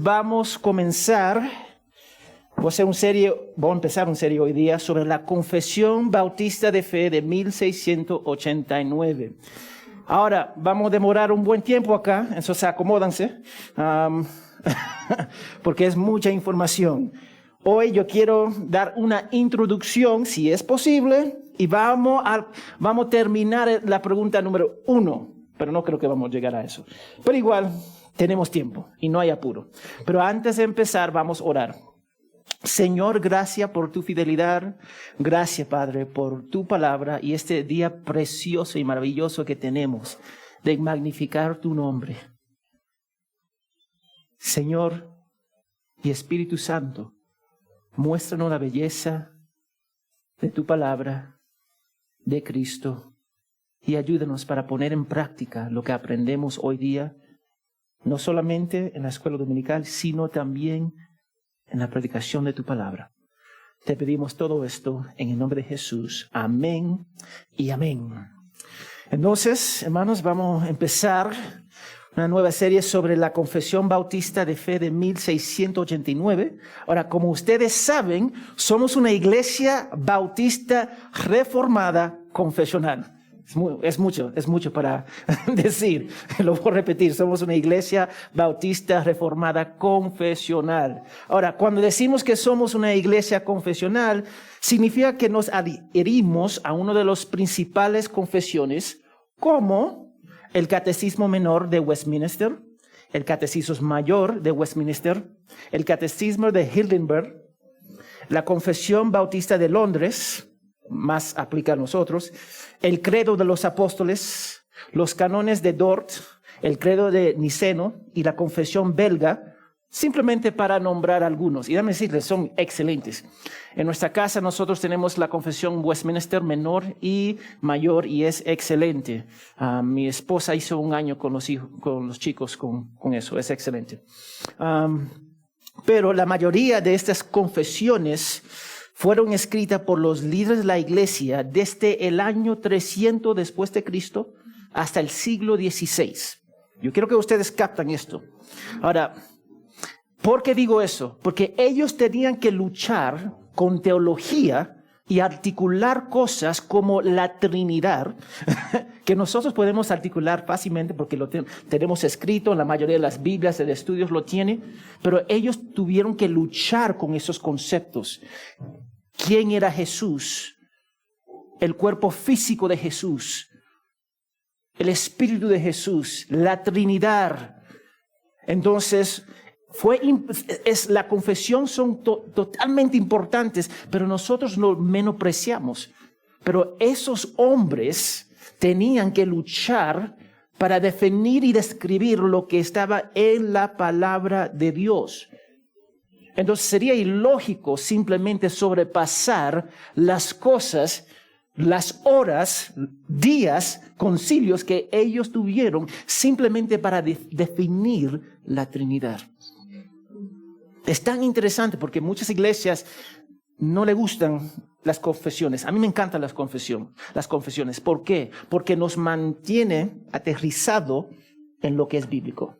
Vamos a empezar una serie hoy día sobre la Confesión Bautista de Fe de 1689. Ahora, vamos a demorar un buen tiempo acá, entonces acomódanse, porque es mucha información. Hoy yo quiero dar una introducción, si es posible, y vamos a terminar la pregunta número 1, pero no creo que vamos a llegar a eso. Pero igual, tenemos tiempo y no hay apuro. Pero antes de empezar, vamos a orar. Señor, gracias por tu fidelidad. Gracias, Padre, por tu palabra y este día precioso y maravilloso que tenemos de magnificar tu nombre. Señor y Espíritu Santo, muéstranos la belleza de tu palabra, de Cristo, y ayúdanos para poner en práctica lo que aprendemos hoy día, no solamente en la escuela dominical, sino también en la predicación de tu palabra. Te pedimos todo esto en el nombre de Jesús. Amén y amén. Entonces, hermanos, vamos a empezar una nueva serie sobre la Confesión Bautista de Fe de 1689. Ahora, como ustedes saben, somos una iglesia bautista reformada confesional. Es mucho para decir. Lo voy a repetir. Somos una iglesia bautista reformada confesional. Ahora, cuando decimos que somos una iglesia confesional, significa que nos adherimos a uno de los principales confesiones, como el Catecismo Menor de Westminster, el Catecismo Mayor de Westminster, el Catecismo de Heidelberg, la Confesión Bautista de Londres, más aplica a nosotros, el Credo de los Apóstoles, los Cánones de Dort, el Credo de Niceno y la Confesión Belga, simplemente para nombrar algunos. Y déjame decirles, son excelentes. En nuestra casa nosotros tenemos la Confesión Westminster Menor y Mayor y es excelente. Mi esposa hizo un año con los chicos con eso, es excelente. Pero la mayoría de estas confesiones fueron escritas por los líderes de la iglesia desde el año 300 después de Cristo hasta el siglo XVI. Yo quiero que ustedes captan esto. Ahora, ¿por qué digo eso? Porque ellos tenían que luchar con teología y articular cosas como la Trinidad, que nosotros podemos articular fácilmente porque lo tenemos escrito, en la mayoría de las Biblias, el estudios lo tiene, pero ellos tuvieron que luchar con esos conceptos. ¿Quién era Jesús? El cuerpo físico de Jesús, el Espíritu de Jesús, la Trinidad. Entonces, la confesión son totalmente importantes, pero nosotros lo menospreciamos. Pero esos hombres tenían que luchar para definir y describir lo que estaba en la palabra de Dios. Entonces sería ilógico simplemente sobrepasar las cosas, las horas, días, concilios que ellos tuvieron simplemente para definir la Trinidad. Es tan interesante porque muchas iglesias no le gustan las confesiones. A mí me encantan las confesiones. ¿Por qué? Porque nos mantiene aterrizado en lo que es bíblico.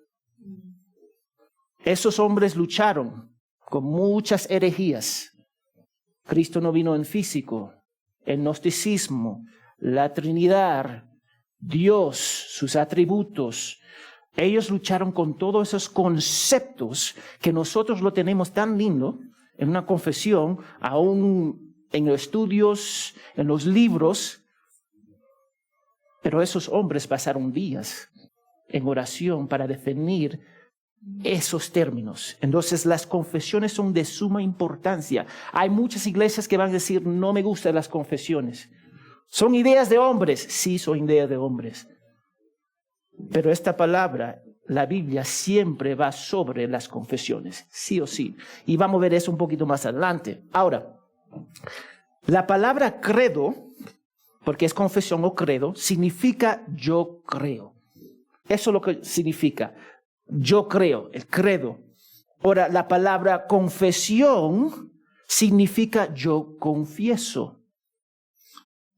Esos hombres lucharon con muchas herejías. Cristo no vino en físico, el gnosticismo, la Trinidad, Dios, sus atributos. Ellos lucharon con todos esos conceptos que nosotros lo tenemos tan lindo en una confesión, aún en los estudios, en los libros. Pero esos hombres pasaron días en oración para definir esos términos. Entonces las confesiones son de suma importancia. Hay muchas iglesias que van a decir, no me gustan las confesiones. ¿Son ideas de hombres? Sí, son ideas de hombres. Pero esta palabra, la Biblia, siempre va sobre las confesiones, sí o sí. Y vamos a ver eso un poquito más adelante. Ahora, la palabra credo, porque es confesión o credo, significa yo creo. Eso es lo que significa. Yo creo, el credo. Ahora, la palabra confesión significa yo confieso.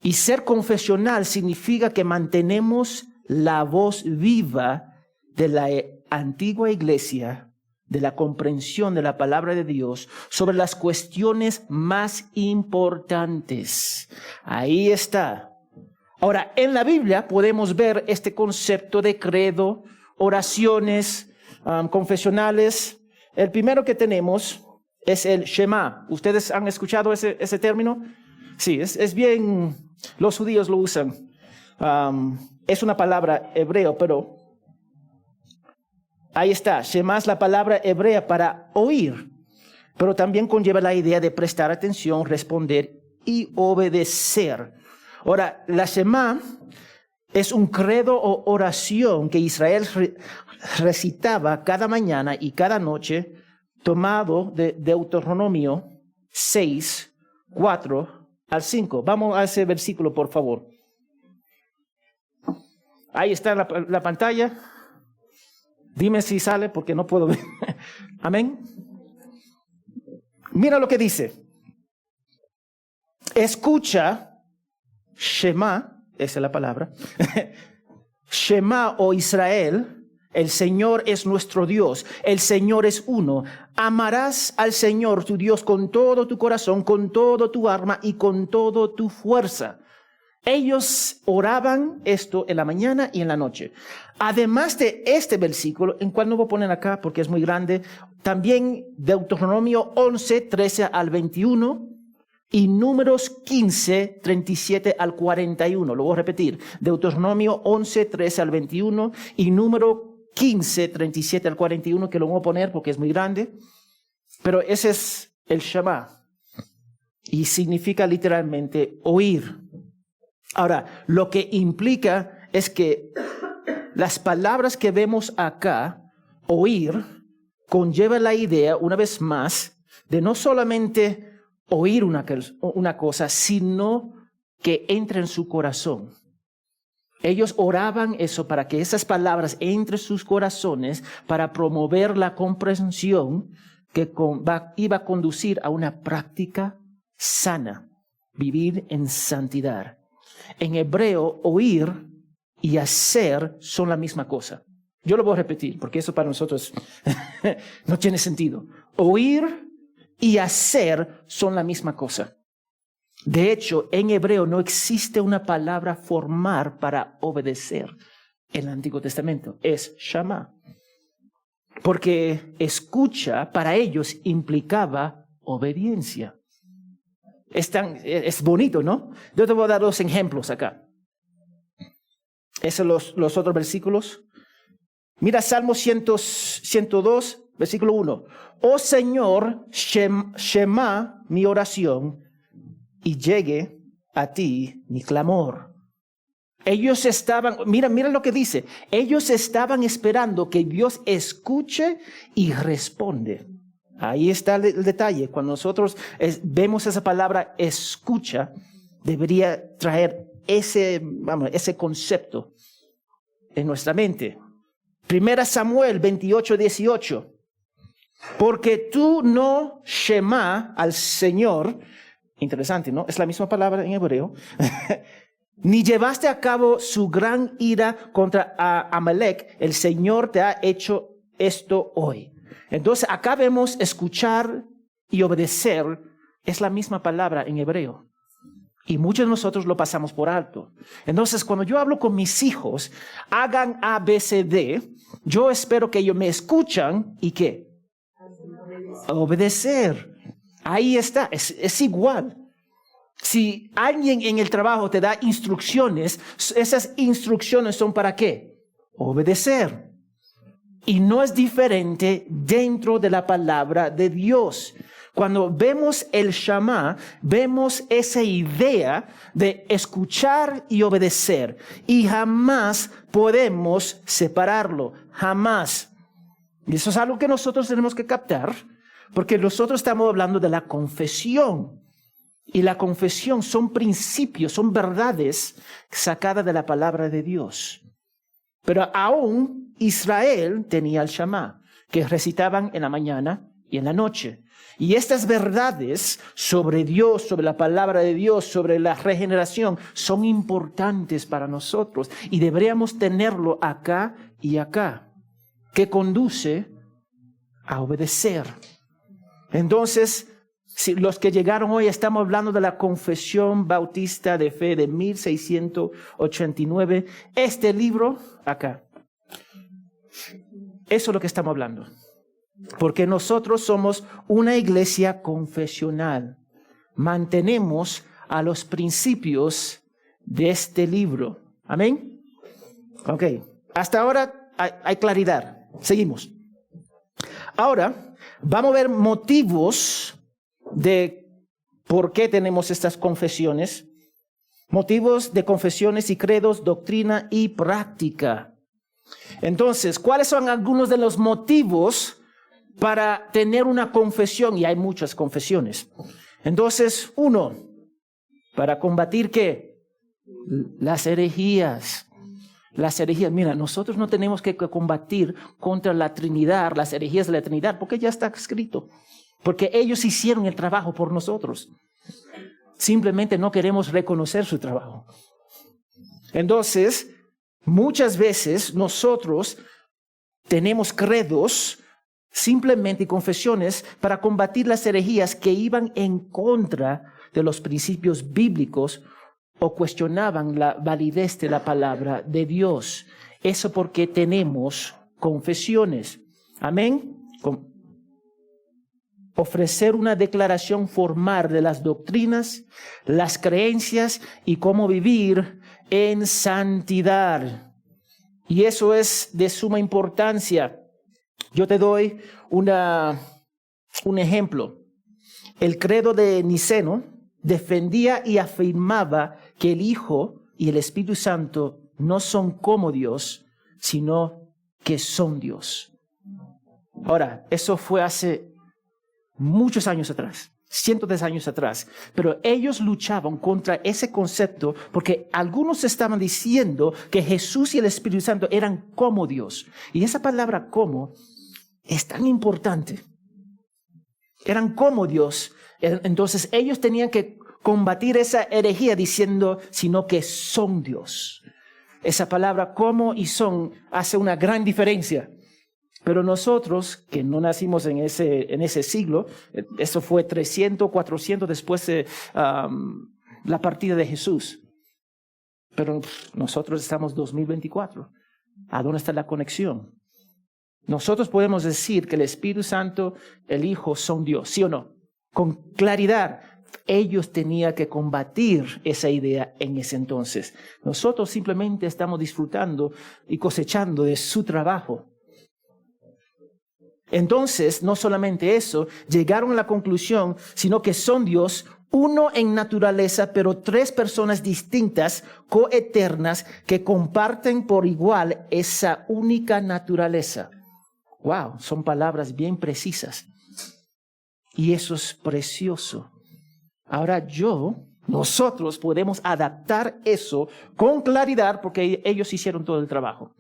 Y ser confesional significa que mantenemos la voz viva de la antigua iglesia de la comprensión de la palabra de Dios sobre las cuestiones más importantes. Ahí está. Ahora, en la Biblia podemos ver este concepto de credo, oraciones, confesionales. El primero que tenemos es el Shema. ¿Ustedes han escuchado ese término? Sí, es bien, los judíos lo usan. Es una palabra hebrea, pero ahí está. Shema es la palabra hebrea para oír, pero también conlleva la idea de prestar atención, responder y obedecer. Ahora, la Shema es un credo o oración que Israel recitaba cada mañana y cada noche, tomado de Deuteronomio 6, 4 al 5. Vamos a ese versículo, por favor. Ahí está la pantalla. Dime si sale porque no puedo ver. Amén. Mira lo que dice. Escucha, Shema, esa es la palabra. Shema, oh Israel, el Señor es nuestro Dios, el Señor es uno. Amarás al Señor tu Dios con todo tu corazón, con todo tu alma y con toda tu fuerza. Ellos oraban esto en la mañana y en la noche. Además de este versículo, en cual no voy a poner acá porque es muy grande, también Deuteronomio 11, 13 al 21 y Números 15, 37 al 41. Lo voy a repetir. Deuteronomio 11, 13 al 21 y Número 15, 37 al 41, que lo voy a poner porque es muy grande. Pero ese es el Shema. Y significa literalmente oír. Ahora, lo que implica es que las palabras que vemos acá, oír, conlleva la idea, una vez más, de no solamente oír una cosa, sino que entre en su corazón. Ellos oraban eso para que esas palabras entren en sus corazones para promover la comprensión que iba a conducir a una práctica sana, vivir en santidad. En hebreo, oír y hacer son la misma cosa. Yo lo voy a repetir porque eso para nosotros no tiene sentido. Oír y hacer son la misma cosa. De hecho, en hebreo no existe una palabra formal para obedecer en el Antiguo Testamento. Es Shama. Porque escucha para ellos implicaba obediencia. Es bonito, ¿no? Yo te voy a dar dos ejemplos acá. Esos los otros versículos. Mira Salmo 102, versículo 1. Oh Señor, Shema mi oración y llegue a ti mi clamor. Ellos estaban, mira lo que dice. Ellos estaban esperando que Dios escuche y responde. Ahí está el detalle. Cuando nosotros vemos esa palabra escucha, debería traer ese concepto en nuestra mente. 1 Samuel 28, 18. Porque tú no Shema al Señor. Interesante, ¿no? Es la misma palabra en hebreo. Ni llevaste a cabo su gran ira contra Amalek. El Señor te ha hecho esto hoy. Entonces acá vemos escuchar y obedecer. Es la misma palabra en hebreo. Y muchos de nosotros lo pasamos por alto. Entonces cuando yo hablo con mis hijos, hagan A, B, C, D, yo espero que ellos me escuchan y ¿qué? Obedecer. Ahí está, es igual. Si alguien en el trabajo te da instrucciones, esas instrucciones son ¿para qué? Obedecer. Y no es diferente dentro de la palabra de Dios. Cuando vemos el Shama, vemos esa idea de escuchar y obedecer. Y jamás podemos separarlo. Jamás. Y eso es algo que nosotros tenemos que captar, porque nosotros estamos hablando de la confesión. Y la confesión son principios, son verdades sacadas de la palabra de Dios. Pero aún Israel tenía el Shama, que recitaban en la mañana y en la noche. Y estas verdades sobre Dios, sobre la palabra de Dios, sobre la regeneración, son importantes para nosotros. Y deberíamos tenerlo acá y acá, que conduce a obedecer. Entonces, si los que llegaron hoy, estamos hablando de la Confesión Bautista de Fe de 1689. Este libro, acá. Eso es lo que estamos hablando. Porque nosotros somos una iglesia confesional. Mantenemos a los principios de este libro. Amén. Ok. Hasta ahora hay claridad. Seguimos. Ahora vamos a ver motivos de por qué tenemos estas confesiones. Motivos de confesiones y credos, doctrina y práctica. Entonces, ¿cuáles son algunos de los motivos para tener una confesión? Y hay muchas confesiones. Entonces, uno, para combatir ¿qué? Las herejías. Las herejías, mira, nosotros no tenemos que combatir contra la Trinidad, las herejías de la Trinidad, porque ya está escrito. Porque ellos hicieron el trabajo por nosotros. Simplemente no queremos reconocer su trabajo. Entonces, muchas veces nosotros tenemos credos simplemente y confesiones para combatir las herejías que iban en contra de los principios bíblicos o cuestionaban la validez de la palabra de Dios. Eso porque tenemos confesiones. Amén. Ofrecer una declaración formal de las doctrinas, las creencias y cómo vivir en santidad. Y eso es de suma importancia. Yo te doy un ejemplo. El credo de Niceno defendía y afirmaba que el Hijo y el Espíritu Santo no son como Dios, sino que son Dios. Ahora, eso fue hace muchos años atrás, cientos de años atrás, pero ellos luchaban contra ese concepto porque algunos estaban diciendo que Jesús y el Espíritu Santo eran como Dios. Y esa palabra como es tan importante. Eran como Dios. Entonces ellos tenían que combatir esa herejía diciendo, sino que son Dios. Esa palabra como y son hace una gran diferencia. Pero nosotros, que no nacimos en ese siglo, eso fue 300, 400 después de la partida de Jesús. Pero nosotros estamos 2024. ¿A dónde está la conexión? Nosotros podemos decir que el Espíritu Santo, el Hijo, son Dios, ¿sí o no? Con claridad. Ellos tenían que combatir esa idea en ese entonces. Nosotros simplemente estamos disfrutando y cosechando de su trabajo. Entonces, no solamente eso, llegaron a la conclusión, sino que son Dios, uno en naturaleza, pero tres personas distintas, coeternas, que comparten por igual esa única naturaleza. Wow, son palabras bien precisas. Y eso es precioso. Ahora nosotros podemos adaptar eso con claridad porque ellos hicieron todo el trabajo.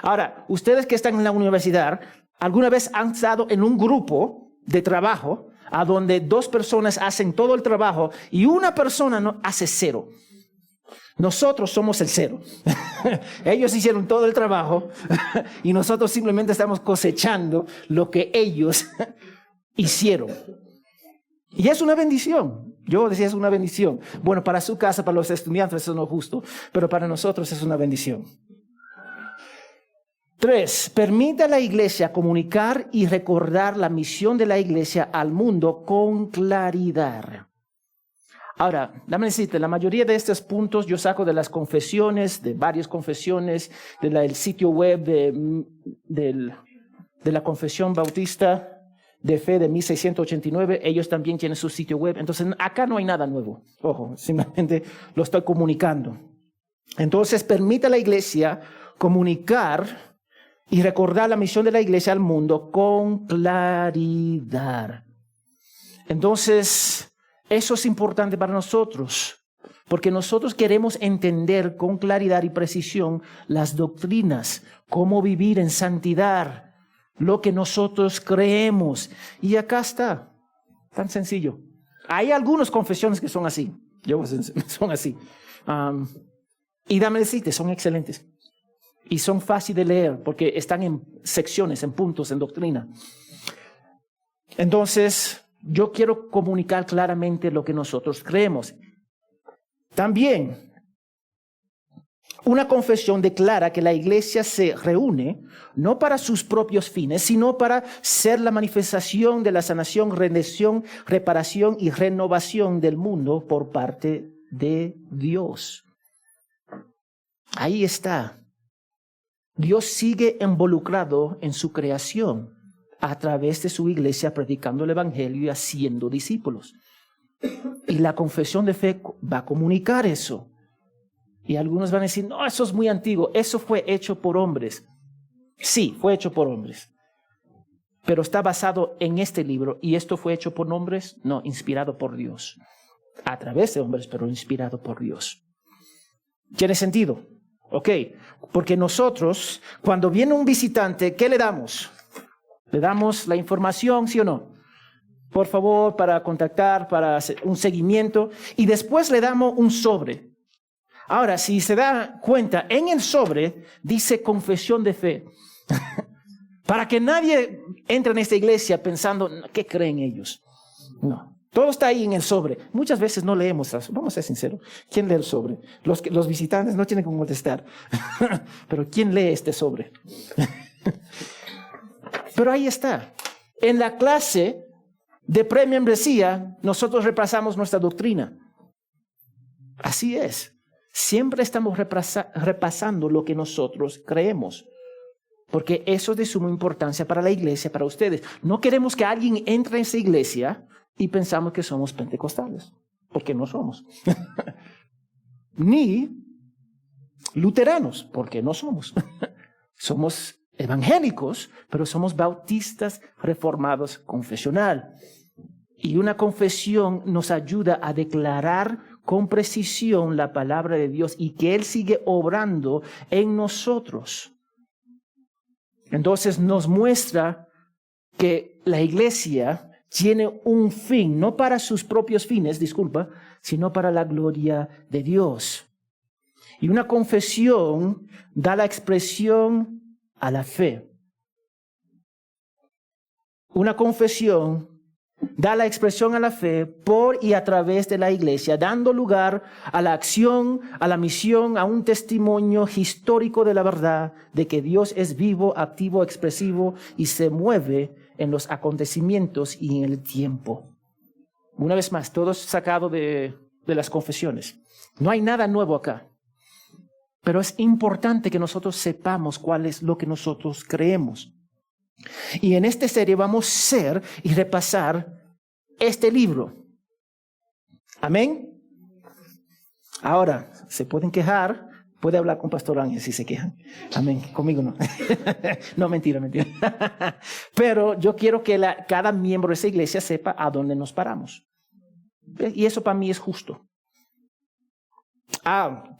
Ahora, ustedes que están en la universidad, ¿alguna vez han estado en un grupo de trabajo a donde dos personas hacen todo el trabajo y una persona no hace cero? Nosotros somos el cero. Ellos hicieron todo el trabajo y nosotros simplemente estamos cosechando lo que ellos hicieron. Y es una bendición. Yo decía es una bendición. Bueno, para su casa, para los estudiantes eso no es justo, pero para nosotros es una bendición. 3. Permite a la iglesia comunicar y recordar la misión de la iglesia al mundo con claridad. Ahora, déjame decirte, la mayoría de estos puntos yo saco de las confesiones, de varias confesiones, del sitio web de la Confesión Bautista de Fe de 1689. Ellos también tienen su sitio web. Entonces, acá no hay nada nuevo. Ojo, simplemente lo estoy comunicando. Entonces, permite a la iglesia comunicar y recordar la misión de la iglesia al mundo con claridad. Entonces, eso es importante para nosotros, porque nosotros queremos entender con claridad y precisión las doctrinas, cómo vivir en santidad, lo que nosotros creemos. Y acá está, tan sencillo. Hay algunas confesiones que son así, son así. Y dame decirte, son excelentes. Y son fáciles de leer porque están en secciones, en puntos, en doctrina. Entonces, yo quiero comunicar claramente lo que nosotros creemos. También, una confesión declara que la iglesia se reúne no para sus propios fines, sino para ser la manifestación de la sanación, redención, reparación y renovación del mundo por parte de Dios. Ahí está. Dios sigue involucrado en su creación a través de su iglesia, predicando el evangelio y haciendo discípulos. Y la confesión de fe va a comunicar eso. Y algunos van a decir, no, eso es muy antiguo, eso fue hecho por hombres. Sí, fue hecho por hombres. Pero está basado en este libro. ¿Y esto fue hecho por hombres? No, inspirado por Dios. A través de hombres, pero inspirado por Dios. ¿Tiene sentido? Ok, porque nosotros, cuando viene un visitante, ¿qué le damos? ¿Le damos la información, sí o no? Por favor, para contactar, para hacer un seguimiento. Y después le damos un sobre. Ahora, si se da cuenta, en el sobre dice confesión de fe. Para que nadie entre en esta iglesia pensando, ¿qué creen ellos? No, todo está ahí en el sobre. Muchas veces no leemos, vamos a ser sinceros. ¿Quién lee el sobre? Los visitantes no tienen que contestar. Pero ¿quién lee este sobre? Pero ahí está. En la clase de premiembresía, nosotros repasamos nuestra doctrina. Así es. Siempre estamos repasando lo que nosotros creemos. Porque eso es de suma importancia para la iglesia, para ustedes. No queremos que alguien entre en esa iglesia y pensamos que somos pentecostales. Porque no somos. Ni luteranos, porque no somos. Somos evangélicos, pero somos bautistas reformados confesional. Y una confesión nos ayuda a declarar con precisión la palabra de Dios y que Él sigue obrando en nosotros. Entonces nos muestra que la iglesia tiene un fin, no para sus propios fines, sino para la gloria de Dios. Y una confesión da la expresión a la fe. Una confesión da la expresión a la fe por y a través de la iglesia, dando lugar a la acción, a la misión, a un testimonio histórico de la verdad, de que Dios es vivo, activo, expresivo y se mueve en los acontecimientos y en el tiempo. Una vez más, todo es sacado de las confesiones. No hay nada nuevo acá. Pero es importante que nosotros sepamos cuál es lo que nosotros creemos. Y en esta serie vamos a ser y repasar este libro. Amén. Ahora, se pueden quejar. Puede hablar con Pastor Ángel si se quejan. Amén. Conmigo no. No, mentira. Pero yo quiero que cada miembro de esa iglesia sepa a dónde nos paramos. Y eso para mí es justo.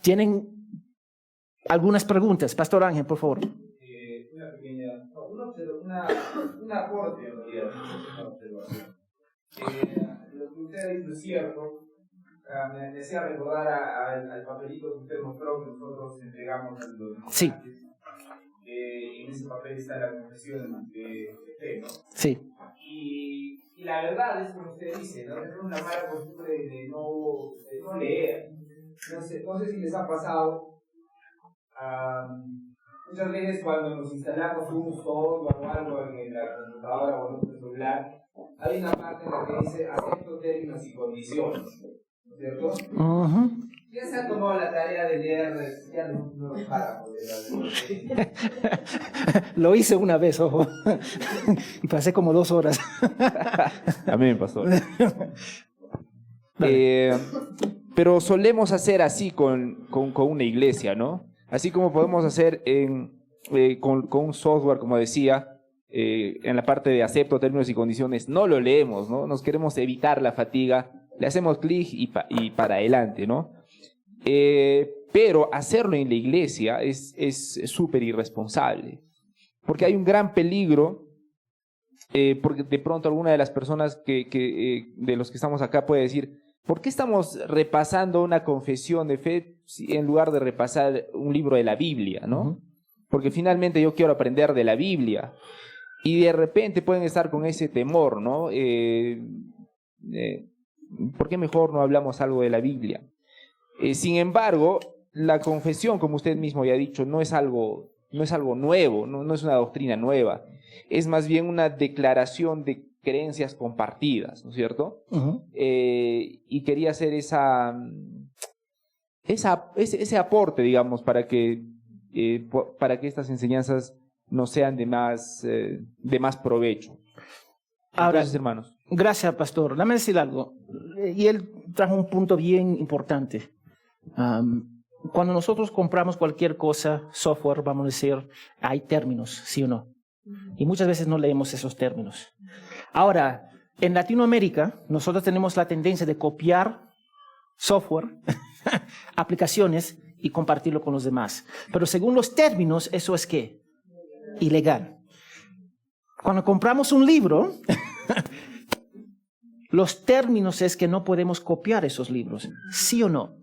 ¿Tienen algunas preguntas? Pastor Ángel, por favor. Una pequeña, un aporte en realidad, una observación. Lo que usted ha dicho es cierto. Me hacía recordar al papelito que usted mostró que nosotros entregamos a los visitantes. Sí. En ese papel está la confesión de fe, ¿no? Sí. Y la verdad es como usted dice, ¿no? Es una mala costumbre de no leer. No sé si les ha pasado. Muchas veces cuando nos instalamos un software o algo en la computadora o en el celular, hay una parte en la que dice acepto términos y condiciones, ¿no es cierto? Uh-huh. ¿Quién se ha tomado la tarea de leer ya los párrafos de la Lo hice una vez, ojo, y pasé como 2 horas. A mí me pasó. Pero solemos hacer así con una iglesia, ¿no? Así como podemos hacer con un software, como decía, en la parte de acepto términos y condiciones, no lo leemos, ¿no? Nos queremos evitar la fatiga, le hacemos clic y para adelante, ¿no? Pero hacerlo en la iglesia es súper irresponsable, porque hay un gran peligro, porque de pronto alguna de las personas de los que estamos acá puede decir, ¿por qué estamos repasando una confesión de fe en lugar de repasar un libro de la Biblia, ¿no? Porque finalmente yo quiero aprender de la Biblia. y de repente pueden estar con ese temor, ¿no? ¿Por qué mejor no hablamos algo de la Biblia? Sin embargo, la confesión, como usted mismo ya ha dicho, no es algo nuevo, no es una doctrina nueva. Es más bien una declaración de creencias compartidas, ¿no es cierto? Ujú. Y quería hacer ese aporte, digamos, para que estas enseñanzas nos sean de más provecho. Ahora, Entonces, hermanos. gracias, pastor. Dame decir algo. Y él trajo un punto bien importante. Cuando nosotros compramos cualquier cosa, software, vamos a decir, hay términos, ¿sí o no? Y muchas veces no leemos esos términos. Ahora, en Latinoamérica, nosotros tenemos la tendencia de copiar software, aplicaciones, y compartirlo con los demás. Pero según los términos, ¿eso es qué? Ilegal. Cuando compramos un libro, los términos es que no podemos copiar esos libros, ¿sí o no?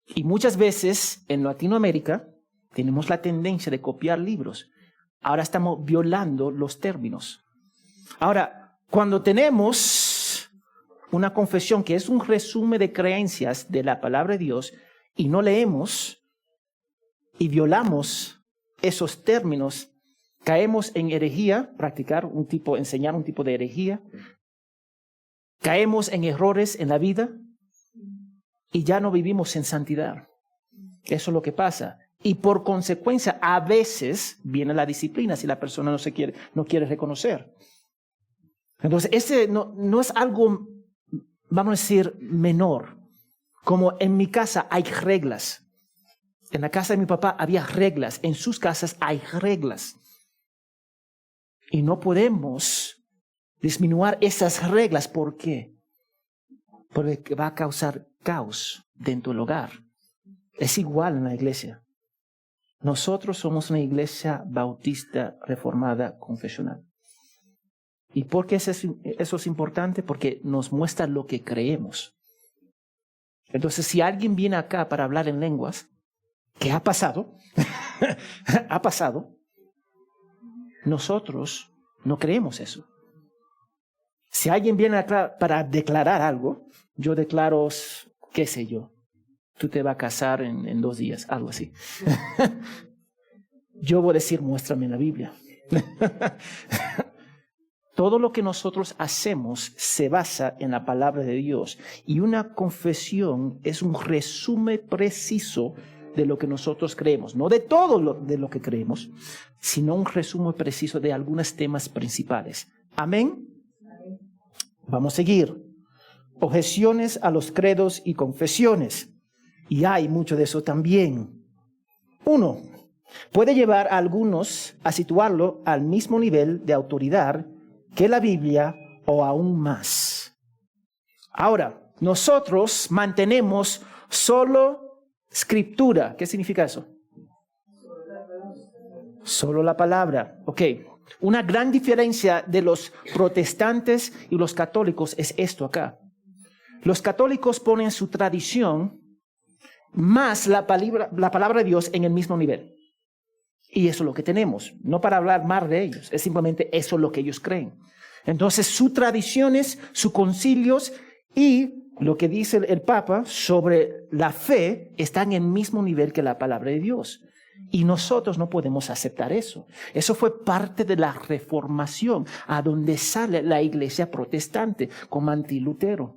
Y muchas veces en Latinoamérica tenemos la tendencia de copiar libros. Ahora estamos violando los términos. Ahora, cuando tenemos una confesión que es un resumen de creencias de la palabra de Dios y no leemos y violamos esos términos, caemos en herejía, enseñar un tipo de herejía, caemos en errores en la vida y ya no vivimos en santidad. Eso es lo que pasa. Y por consecuencia, a veces viene la disciplina si la persona no quiere reconocer. Entonces, ese no es algo, vamos a decir, menor. Como en mi casa hay reglas. En la casa de mi papá había reglas. En sus casas hay reglas. Y no podemos disminuir esas reglas. ¿Por qué? Porque va a causar caos dentro del hogar. Es igual en la iglesia. Nosotros somos una iglesia bautista, reformada, confesional. ¿Y por qué eso es importante? Porque nos muestra lo que creemos. Entonces, si alguien viene acá para hablar en lenguas, ¿qué ha pasado? Ha pasado. Nosotros no creemos eso. Si alguien viene acá para declarar algo, yo declaro, qué sé yo, tú te vas a casar en 2 días, algo así. Yo voy a decir, muéstrame en la Biblia. Todo lo que nosotros hacemos se basa en la palabra de Dios. Y una confesión es un resumen preciso de lo que nosotros creemos. No de todo de lo que creemos, sino un resumen preciso de algunos temas principales. Amén. Vamos a seguir. Objeciones a los credos y confesiones. Y hay mucho de eso también. 1. Puede llevar a algunos a situarlo al mismo nivel de autoridad que la Biblia o aún más. Ahora, nosotros mantenemos solo escritura. ¿Qué significa eso? Solo la palabra. Ok. Una gran diferencia de los protestantes y los católicos es esto acá. Los católicos ponen su tradición más la palabra de Dios en el mismo nivel. Y eso es lo que tenemos. No para hablar mal de ellos. Es simplemente eso lo que ellos creen. Entonces, sus tradiciones, sus concilios y lo que dice el Papa sobre la fe están en el mismo nivel que la palabra de Dios. Y nosotros no podemos aceptar eso. Eso fue parte de la reformación, a donde sale la iglesia protestante con Martín Lutero.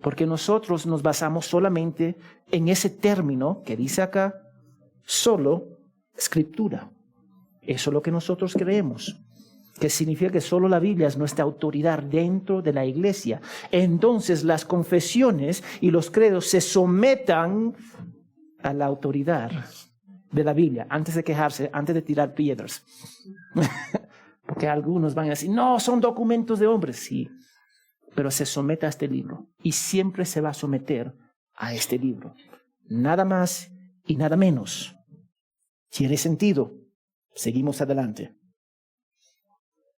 Porque nosotros nos basamos solamente en ese término que dice acá, solo escritura. Eso es lo que nosotros creemos. Que significa que solo la Biblia es nuestra autoridad dentro de la iglesia. Entonces las confesiones y los credos se sometan a la autoridad de la Biblia, antes de quejarse, antes de tirar piedras. Porque algunos van a decir, no, son documentos de hombres. Sí, pero se somete a este libro y siempre se va a someter a este libro. Nada más y nada menos. ¿Tiene sentido? Seguimos adelante.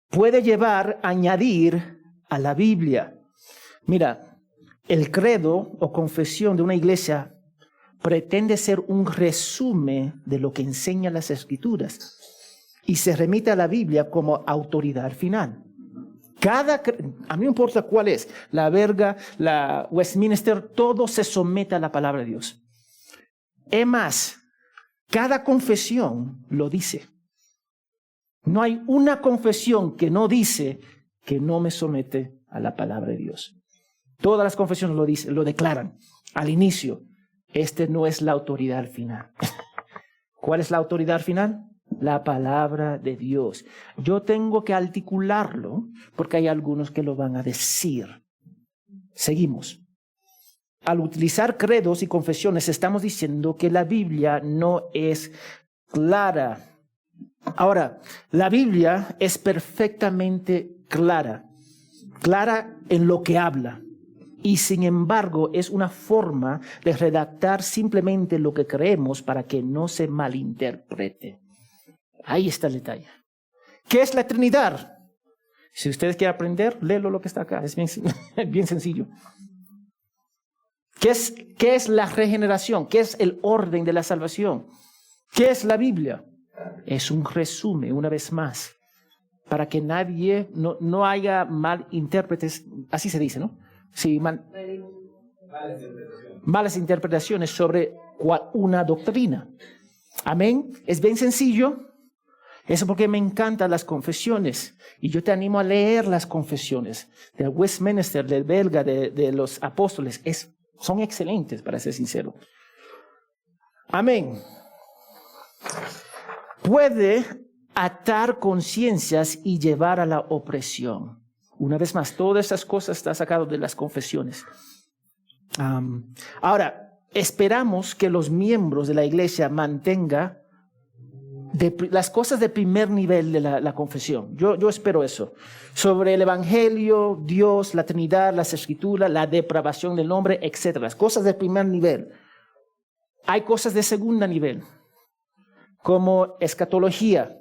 Puede llevar a añadir a la Biblia. Mira, el credo o confesión de una iglesia pretende ser un resumen de lo que enseñan las Escrituras. y se remite a la Biblia como autoridad final. A mí no importa cuál es, la Verga, la Westminster, todo se somete a la palabra de Dios. Es más, cada confesión lo dice. No hay una confesión que no dice que no me somete a la palabra de Dios. Todas las confesiones lo dicen, lo declaran al inicio. Este no es la autoridad final. ¿Cuál es la autoridad final? La palabra de Dios. Yo tengo que articularlo porque hay algunos que lo van a decir. Seguimos. Al utilizar credos y confesiones estamos diciendo que la Biblia no es clara. Ahora, la Biblia es perfectamente clara en lo que habla. Y sin embargo es una forma de redactar simplemente lo que creemos para que no se malinterprete. Ahí está el detalle. ¿Qué es la Trinidad? Si ustedes quieren aprender, léelo lo que está acá. Es bien sencillo. ¿Qué es la regeneración? ¿Qué es el orden de la salvación? ¿Qué es la Biblia? Es un resumen, una vez más, para que nadie, no haya malintérpretes, así se dice, ¿no? Sí, malas interpretaciones sobre una doctrina. Amén. Es bien sencillo. Eso porque me encantan las confesiones. Y yo te animo a leer las confesiones de Westminster, del Belga, de los apóstoles. Son excelentes, para ser sincero. Amén. Puede atar conciencias y llevar a la opresión. Una vez más, todas estas cosas están sacadas de las confesiones. Ahora, esperamos que los miembros de la iglesia mantengan las cosas de primer nivel de la confesión. Yo espero eso. Sobre el Evangelio, Dios, la Trinidad, las Escrituras, la depravación del hombre, etc. Las cosas de primer nivel. Hay cosas de segundo nivel, como escatología.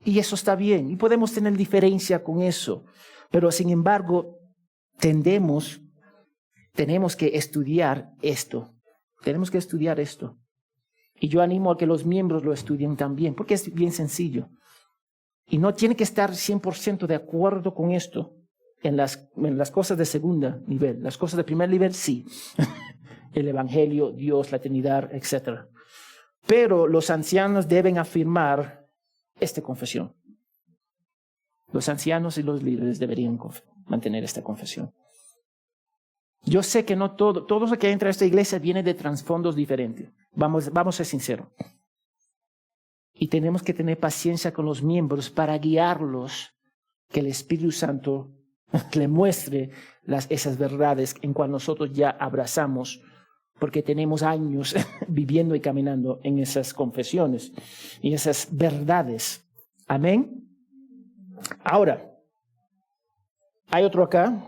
Y eso está bien. Y podemos tener diferencia con eso. Pero sin embargo, tenemos que estudiar esto. Tenemos que estudiar esto. Y yo animo a que los miembros lo estudien también, porque es bien sencillo. Y no tiene que estar 100% de acuerdo con esto en las cosas de segundo nivel. Las cosas de primer nivel, sí. El Evangelio, Dios, la Trinidad, etc. Pero los ancianos deben afirmar esta confesión. Los ancianos y los líderes deberían mantener esta confesión. Yo sé que no todos los que entran a esta iglesia vienen de trasfondos diferentes. Vamos a ser sinceros. Y tenemos que tener paciencia con los miembros para guiarlos, que el Espíritu Santo le muestre esas verdades en cual nosotros ya abrazamos, porque tenemos años viviendo y caminando en esas confesiones y esas verdades. Amén. Ahora, hay otro acá.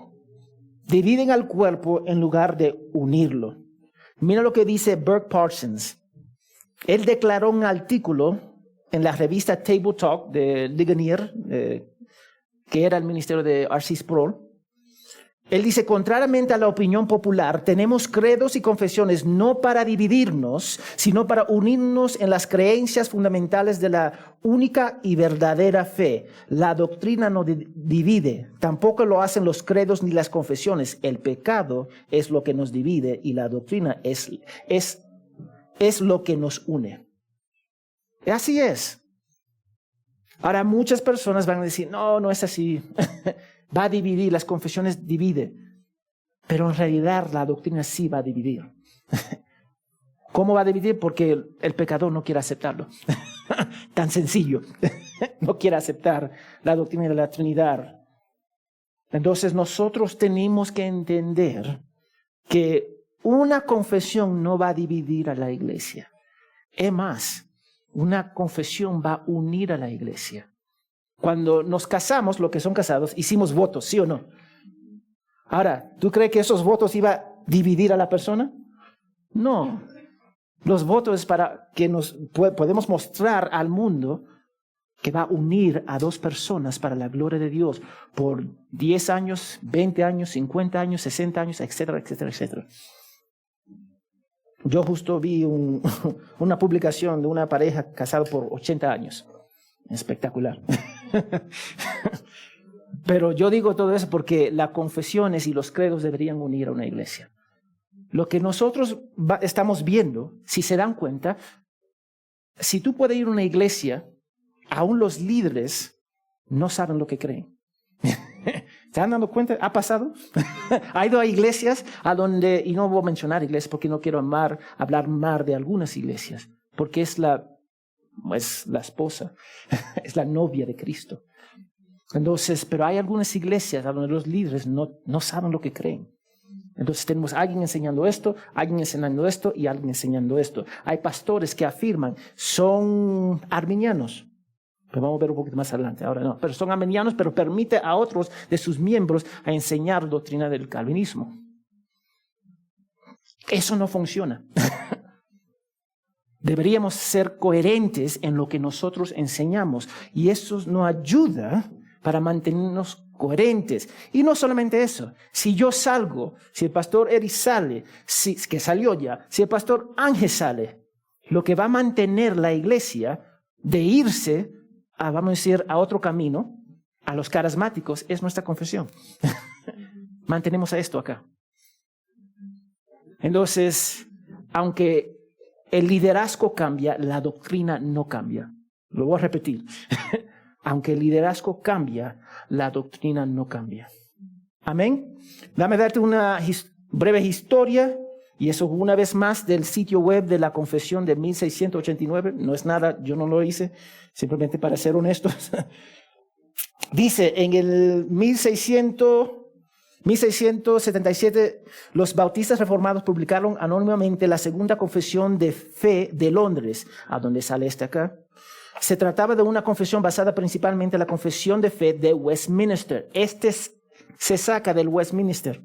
Dividen al cuerpo en lugar de unirlo. Mira lo que dice Burke Parsons. Él declaró un artículo en la revista Table Talk de Ligonier, que era el ministerio de R.C. Sproul. Él dice, contrariamente a la opinión popular, tenemos credos y confesiones no para dividirnos, sino para unirnos en las creencias fundamentales de la única y verdadera fe. La doctrina no divide, tampoco lo hacen los credos ni las confesiones. El pecado es lo que nos divide y la doctrina es lo que nos une. Así es. Ahora muchas personas van a decir, no es así. Va a dividir, las confesiones dividen. Pero en realidad la doctrina sí va a dividir. ¿Cómo va a dividir? Porque el pecador no quiere aceptarlo. Tan sencillo. No quiere aceptar la doctrina de la Trinidad. Entonces nosotros tenemos que entender que una confesión no va a dividir a la iglesia. Es más, una confesión va a unir a la iglesia. Cuando nos casamos, los que son casados, hicimos votos, ¿sí o no? Ahora, ¿tú crees que esos votos iban a dividir a la persona? No. Los votos es para que podemos mostrar al mundo que va a unir a dos personas para la gloria de Dios por 10 años, 20 años, 50 años, 60 años, etcétera, etcétera, etcétera. Yo justo vi una publicación de una pareja casada por 80 años. espectacular. Pero yo digo todo eso porque las confesiones y los credos deberían unir a una iglesia. Lo que nosotros estamos viendo, si se dan cuenta, si tú puedes ir a una iglesia, aún los líderes no saben lo que creen. ¿Se han dado cuenta? ¿Ha pasado? Ha ido a iglesias a donde, y no voy a mencionar iglesias porque no quiero hablar mal de algunas iglesias, porque es la esposa, es la novia de Cristo. Entonces, pero hay algunas iglesias a donde los líderes no saben lo que creen. Entonces tenemos a alguien enseñando esto, alguien enseñando esto y alguien enseñando esto. Hay pastores que afirman, son arminianos. Pero vamos a ver un poquito más adelante, ahora no. Pero son arminianos, pero permite a otros de sus miembros a enseñar doctrina del calvinismo. Eso no funciona. Deberíamos ser coherentes en lo que nosotros enseñamos. Y eso nos ayuda para mantenernos coherentes. Y no solamente eso. Si yo salgo, si el pastor Eric sale, que salió ya, si el pastor Ángel sale, lo que va a mantener la iglesia de irse vamos a decir, a otro camino, a los carismáticos, es nuestra confesión. Mantenemos a esto acá. Entonces, aunque el liderazgo cambia, la doctrina no cambia. Lo voy a repetir. Aunque el liderazgo cambia, la doctrina no cambia. Amén. Dame darte una breve historia. Y eso una vez más del sitio web de la confesión de 1689. No es nada, yo no lo hice, simplemente para ser honestos. Dice, en el 1677, los bautistas reformados publicaron anónimamente la segunda confesión de fe de Londres, a donde sale acá. Se trataba de una confesión basada principalmente en la confesión de fe de Westminster. Se saca del Westminster.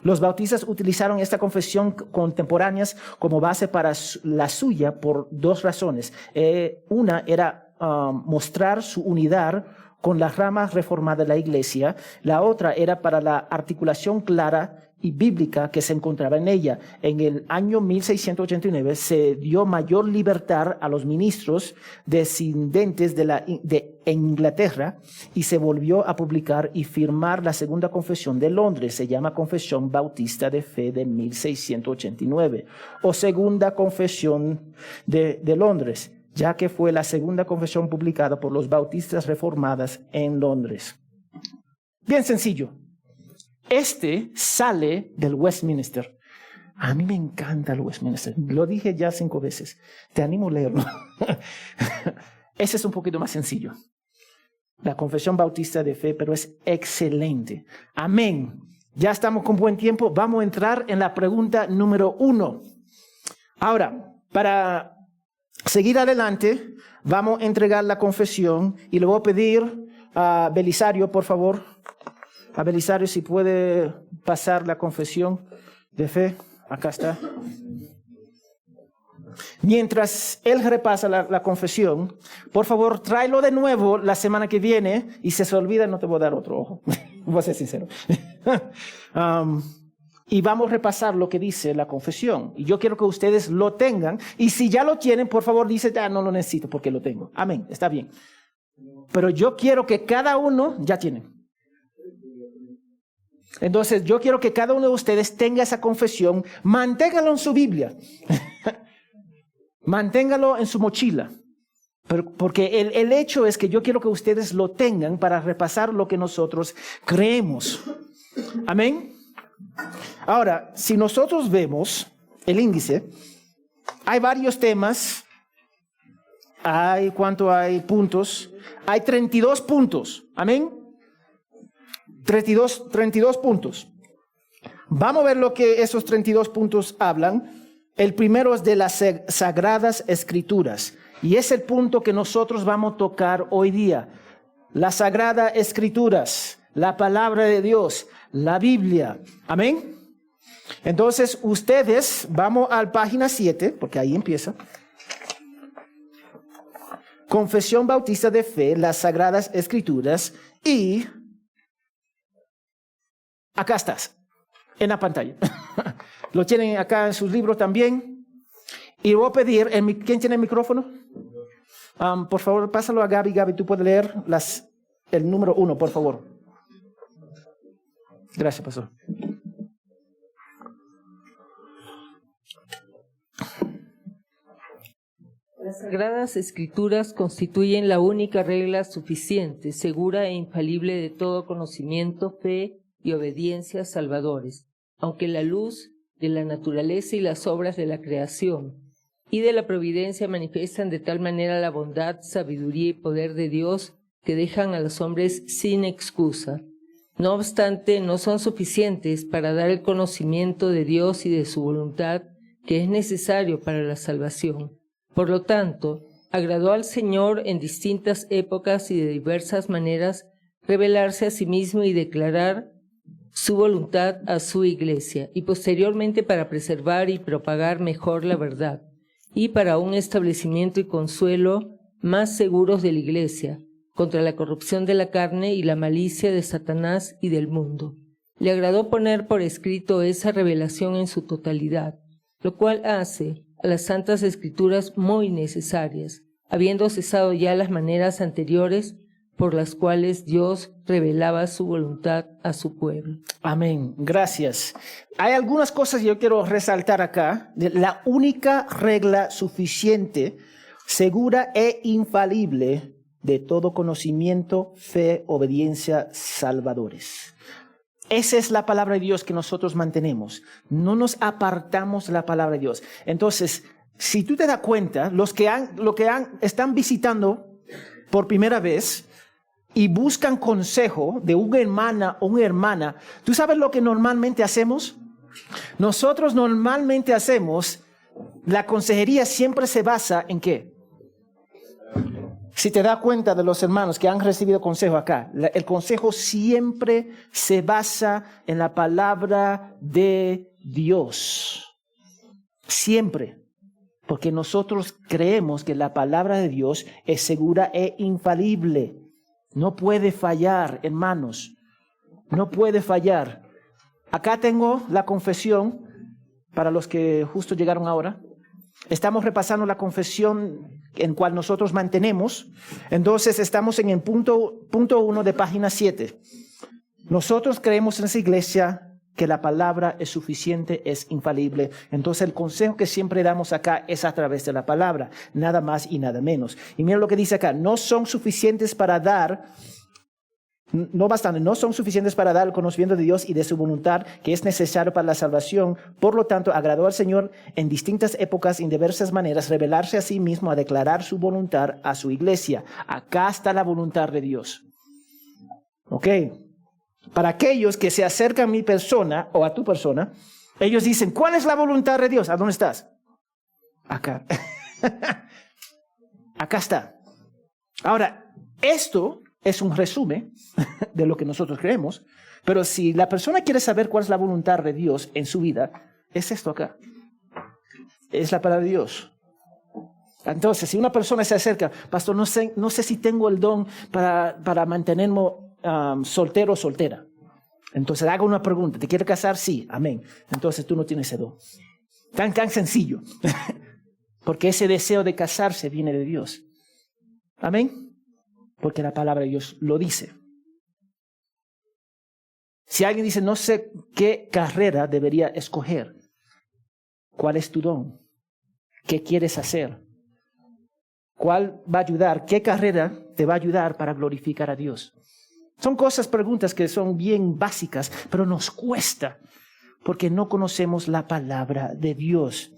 Los bautistas utilizaron esta confesión contemporánea como base para la suya por dos razones. Una era mostrar su unidad con las ramas reformadas de la iglesia. La otra era para la articulación clara y bíblica que se encontraba en ella. En el año 1689 se dio mayor libertad a los ministros descendentes de Inglaterra y se volvió a publicar y firmar la segunda confesión de Londres. Se llama Confesión Bautista de Fe de 1689 o Segunda Confesión de Londres, ya que fue la segunda confesión publicada por los bautistas reformadas en Londres. Bien sencillo. Sale del Westminster. A mí me encanta el Westminster. Lo dije ya 5 veces. Te animo a leerlo. Ese es un poquito más sencillo. La confesión bautista de fe, pero es excelente. Amén. Ya estamos con buen tiempo. Vamos a entrar en la pregunta número 1. Ahora, para seguir adelante, vamos a entregar la confesión y le voy a pedir a Belisario, por favor. A Belisario, si puede pasar la confesión de fe. Acá está. Mientras él repasa la confesión, por favor, tráelo de nuevo la semana que viene y si se olvida, no te voy a dar otro ojo. Voy a ser sincero. Y vamos a repasar lo que dice la confesión. Y yo quiero que ustedes lo tengan. Y si ya lo tienen, por favor, dice, no lo necesito porque lo tengo. Amén, está bien. Pero yo quiero que cada uno ya tiene. Entonces, yo quiero que cada uno de ustedes tenga esa confesión. Manténgalo en su Biblia. Manténgalo en su mochila. Porque el hecho es que yo quiero que ustedes lo tengan para repasar lo que nosotros creemos. Amén. Ahora, si nosotros vemos el índice, hay varios temas. ¿Cuánto hay puntos? Hay 32 puntos. Amén. 32 puntos. Vamos a ver lo que esos 32 puntos hablan. El primero es de las Sagradas Escrituras. Y es el punto que nosotros vamos a tocar hoy día. Las Sagradas Escrituras, la palabra de Dios, la Biblia. Amén. Entonces, ustedes, vamos a la página 7, porque ahí empieza. Confesión Bautista de Fe, las Sagradas Escrituras y... Acá estás, en la pantalla. Lo tienen acá en sus libros también. Y voy a pedir, ¿quién tiene el micrófono? Por favor, pásalo a Gaby. Gaby, tú puedes leer el número 1, por favor. Gracias, pastor. Las Sagradas Escrituras constituyen la única regla suficiente, segura e infalible de todo conocimiento, fe y obediencia salvadores, aunque la luz de la naturaleza y las obras de la creación y de la providencia manifiestan de tal manera la bondad, sabiduría y poder de Dios que dejan a los hombres sin excusa. No obstante, no son suficientes para dar el conocimiento de Dios y de su voluntad que es necesario para la salvación. Por lo tanto, agradó al Señor en distintas épocas y de diversas maneras revelarse a sí mismo y declarar su voluntad a su iglesia, y posteriormente para preservar y propagar mejor la verdad, y para un establecimiento y consuelo más seguros de la iglesia, contra la corrupción de la carne y la malicia de Satanás y del mundo. Le agradó poner por escrito esa revelación en su totalidad, lo cual hace a las Santas Escrituras muy necesarias, habiendo cesado ya las maneras anteriores por las cuales Dios revelaba su voluntad a su pueblo. Amén. Gracias. Hay algunas cosas que yo quiero resaltar acá. La única regla suficiente, segura e infalible de todo conocimiento, fe, obediencia, salvadores. Esa es la palabra de Dios que nosotros mantenemos. No nos apartamos de la palabra de Dios. Entonces, si tú te das cuenta, los que están visitando por primera vez y buscan consejo de una hermana o una hermana, ¿tú sabes lo que normalmente hacemos? Nosotros normalmente hacemos, la consejería siempre se basa en ¿qué? Si te das cuenta de los hermanos que han recibido consejo acá, el consejo siempre se basa en la palabra de Dios. Siempre. Porque nosotros creemos que la palabra de Dios es segura e infalible. No puede fallar, hermanos. No puede fallar. Acá tengo la confesión para los que justo llegaron ahora. Estamos repasando la confesión en cual nosotros mantenemos. Entonces estamos en el punto 1 de página 7. Nosotros creemos en esa iglesia que la palabra es suficiente, es infalible. Entonces el consejo que siempre damos acá es a través de la palabra, nada más y nada menos. Y mira lo que dice acá, no son suficientes para dar, no son suficientes para dar el conocimiento de Dios y de su voluntad que es necesario para la salvación. Por lo tanto, agradó al Señor en distintas épocas y en diversas maneras revelarse a sí mismo, a declarar su voluntad a su iglesia. Acá está la voluntad de Dios. ¿Ok? Para aquellos que se acercan a mi persona o a tu persona, ellos dicen, ¿cuál es la voluntad de Dios? ¿A dónde estás? Acá. Acá está. Ahora, esto es un resumen de lo que nosotros creemos, pero si la persona quiere saber cuál es la voluntad de Dios en su vida, es esto acá. Es la palabra de Dios. Entonces, si una persona se acerca, pastor, no sé si tengo el don para mantenerme soltero o soltera. Entonces haga una pregunta, ¿te quiere casar? Sí, amén. Entonces tú no tienes ese don. Tan sencillo. Porque ese deseo de casarse viene de Dios. Amén. Porque la palabra de Dios lo dice. Si alguien dice, no sé qué carrera debería escoger, ¿cuál es tu don? ¿Qué quieres hacer? ¿Cuál va a ayudar? ¿Qué carrera te va a ayudar para glorificar a Dios? Son preguntas que son bien básicas, pero nos cuesta porque no conocemos la palabra de Dios.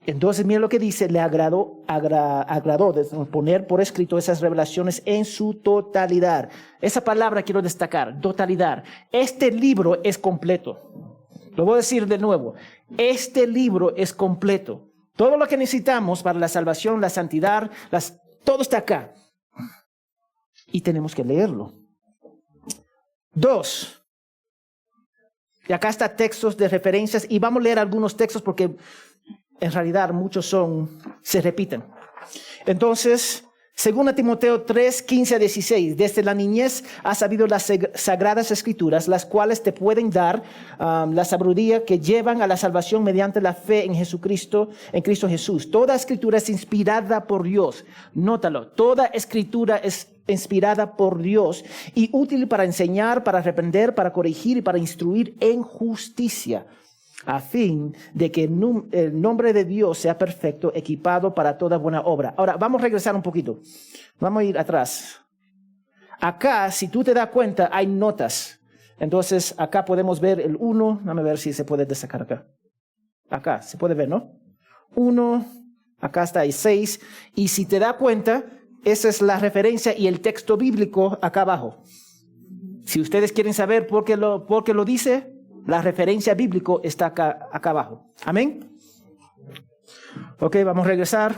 Entonces, mira lo que dice, le agradó de poner por escrito esas revelaciones en su totalidad. Esa palabra quiero destacar, totalidad. Este libro es completo. Lo voy a decir de nuevo. Este libro es completo. Todo lo que necesitamos para la salvación, la santidad, todo está acá. Y tenemos que leerlo. 2. Y acá está textos de referencias y vamos a leer algunos textos porque en realidad muchos se repiten. Entonces, 2 Timoteo 3, 15 a 16. Desde la niñez has sabido las sagradas escrituras, las cuales te pueden dar la sabiduría que llevan a la salvación mediante la fe en Jesucristo, en Cristo Jesús. Toda escritura es inspirada por Dios. Nótalo, toda escritura es inspirada por Dios y útil para enseñar, para reprender, para corregir y para instruir en justicia, a fin de que el nombre de Dios sea perfecto, equipado para toda buena obra. Ahora, vamos a regresar un poquito. Vamos a ir atrás. Acá, si tú te das cuenta, hay notas. Entonces, acá podemos ver el 1. Déjame ver si se puede destacar acá. Acá, se puede ver, ¿no? 1, acá está el 6. Y si te das cuenta, esa es la referencia y el texto bíblico acá abajo. Si ustedes quieren saber por qué lo dice, la referencia bíblica está acá abajo. Amén. Ok, vamos a regresar.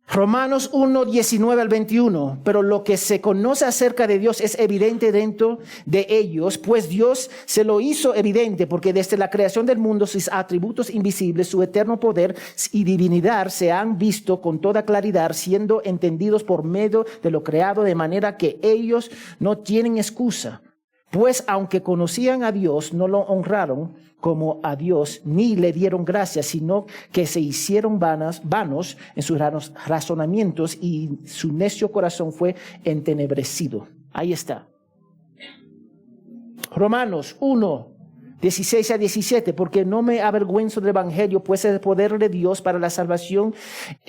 Romanos 1, 19 al 21. Pero lo que se conoce acerca de Dios es evidente dentro de ellos, pues Dios se lo hizo evidente, porque desde la creación del mundo sus atributos invisibles, su eterno poder y divinidad se han visto con toda claridad, siendo entendidos por medio de lo creado, de manera que ellos no tienen excusa. Pues aunque conocían a Dios, no lo honraron como a Dios, ni le dieron gracias, sino que se hicieron vanos en sus razonamientos y su necio corazón fue entenebrecido. Ahí está. Romanos 1, 16 a 17, porque no me avergüenzo del evangelio, pues es el poder de Dios para la salvación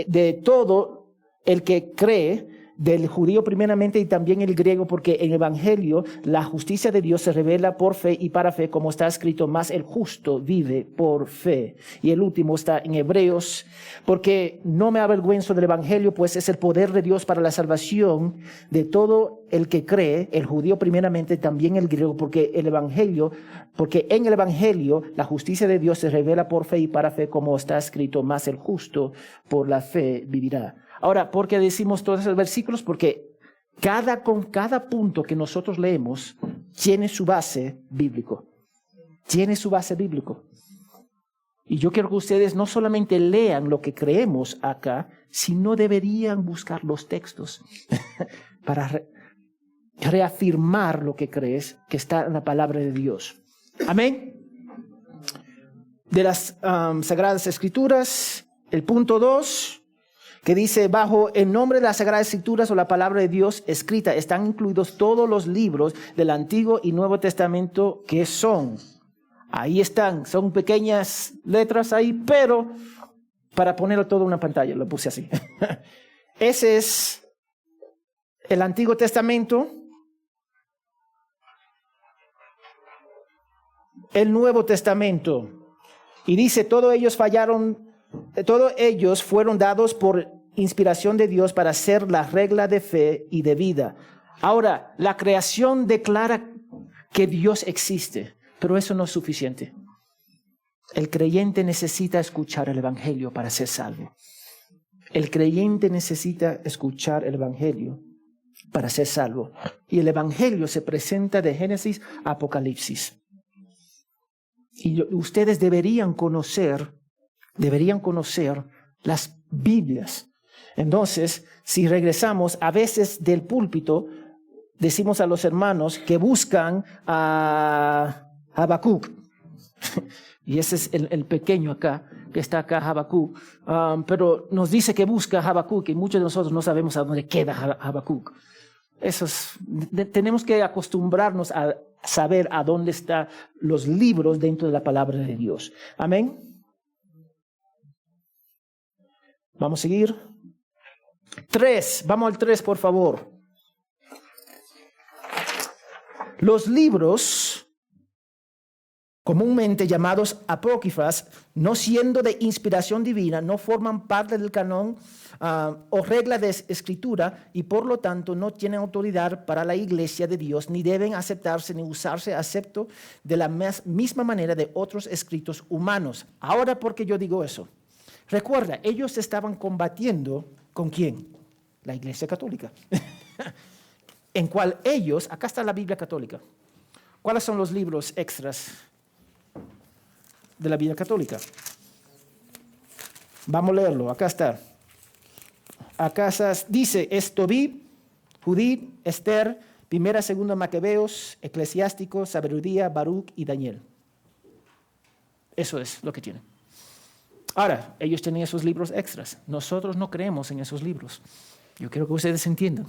de todo el que cree, del judío primeramente y también el griego, porque en el evangelio la justicia de Dios se revela por fe y para fe, como está escrito, más el justo vive por fe. Y el último está en Hebreos, porque no me avergüenzo del evangelio, pues es el poder de Dios para la salvación de todo el que cree, el judío primeramente, también el griego, porque en el evangelio la justicia de Dios se revela por fe y para fe, como está escrito, más el justo por la fe vivirá. Ahora, ¿por qué decimos todos esos versículos? Porque cada punto que nosotros leemos tiene su base bíblico. Tiene su base bíblico. Y yo quiero que ustedes no solamente lean lo que creemos acá, sino deberían buscar los textos para reafirmar lo que crees que está en la palabra de Dios. Amén. De las Sagradas Escrituras, el punto 2, que dice, bajo el nombre de las Sagradas Escrituras o la palabra de Dios escrita, están incluidos todos los libros del Antiguo y Nuevo Testamento que son. Ahí están, son pequeñas letras ahí, pero para ponerlo todo en una pantalla, lo puse así. Ese es el Antiguo Testamento. El Nuevo Testamento. Y dice, todos ellos fueron dados por inspiración de Dios para ser la regla de fe y de vida. Ahora, la creación declara que Dios existe, pero eso no es suficiente. El creyente necesita escuchar el evangelio para ser salvo. El creyente necesita escuchar el evangelio para ser salvo. Y el evangelio se presenta de Génesis a Apocalipsis. Y ustedes deberían conocer las Biblias. Entonces, si regresamos, a veces del púlpito, decimos a los hermanos que buscan a Habacuc. Y ese es el pequeño acá, que está acá, Habacuc. Pero nos dice que busca a Habacuc y muchos de nosotros no sabemos a dónde queda Habacuc. Tenemos que acostumbrarnos a saber a dónde están los libros dentro de la palabra de Dios. Amén. Vamos a seguir. 3, vamos al 3, por favor. Los libros, comúnmente llamados apócrifas, no siendo de inspiración divina, no forman parte del canon o regla de escritura y por lo tanto no tienen autoridad para la iglesia de Dios, ni deben aceptarse ni usarse excepto de la misma manera de otros escritos humanos. Ahora, ¿por qué yo digo eso? Recuerda, ellos estaban combatiendo ¿con quién? La Iglesia Católica. En cual ellos, acá está la Biblia Católica. ¿Cuáles son los libros extras de la Biblia Católica? Vamos a leerlo, acá está. Acá dice, es Tobit, Judith, Esther, Primera, Segunda Macabeos, Eclesiástico, Sabiduría, Baruch y Daniel. Eso es lo que tienen. Ahora, ellos tenían esos libros extras. Nosotros no creemos en esos libros. Yo quiero que ustedes entiendan.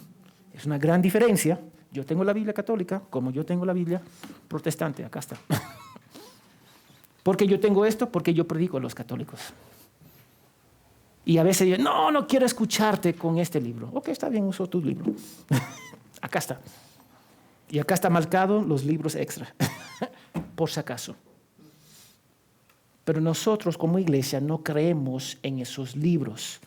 Es una gran diferencia. Yo tengo la Biblia católica, como yo tengo la Biblia protestante. Acá está. ¿Por qué yo tengo esto? Porque yo predico a los católicos. Y a veces yo, no quiero escucharte con este libro. Ok, está bien, uso tu libro. Acá está. Y acá está marcado los libros extra, por si acaso. Pero nosotros como iglesia no creemos en esos libros,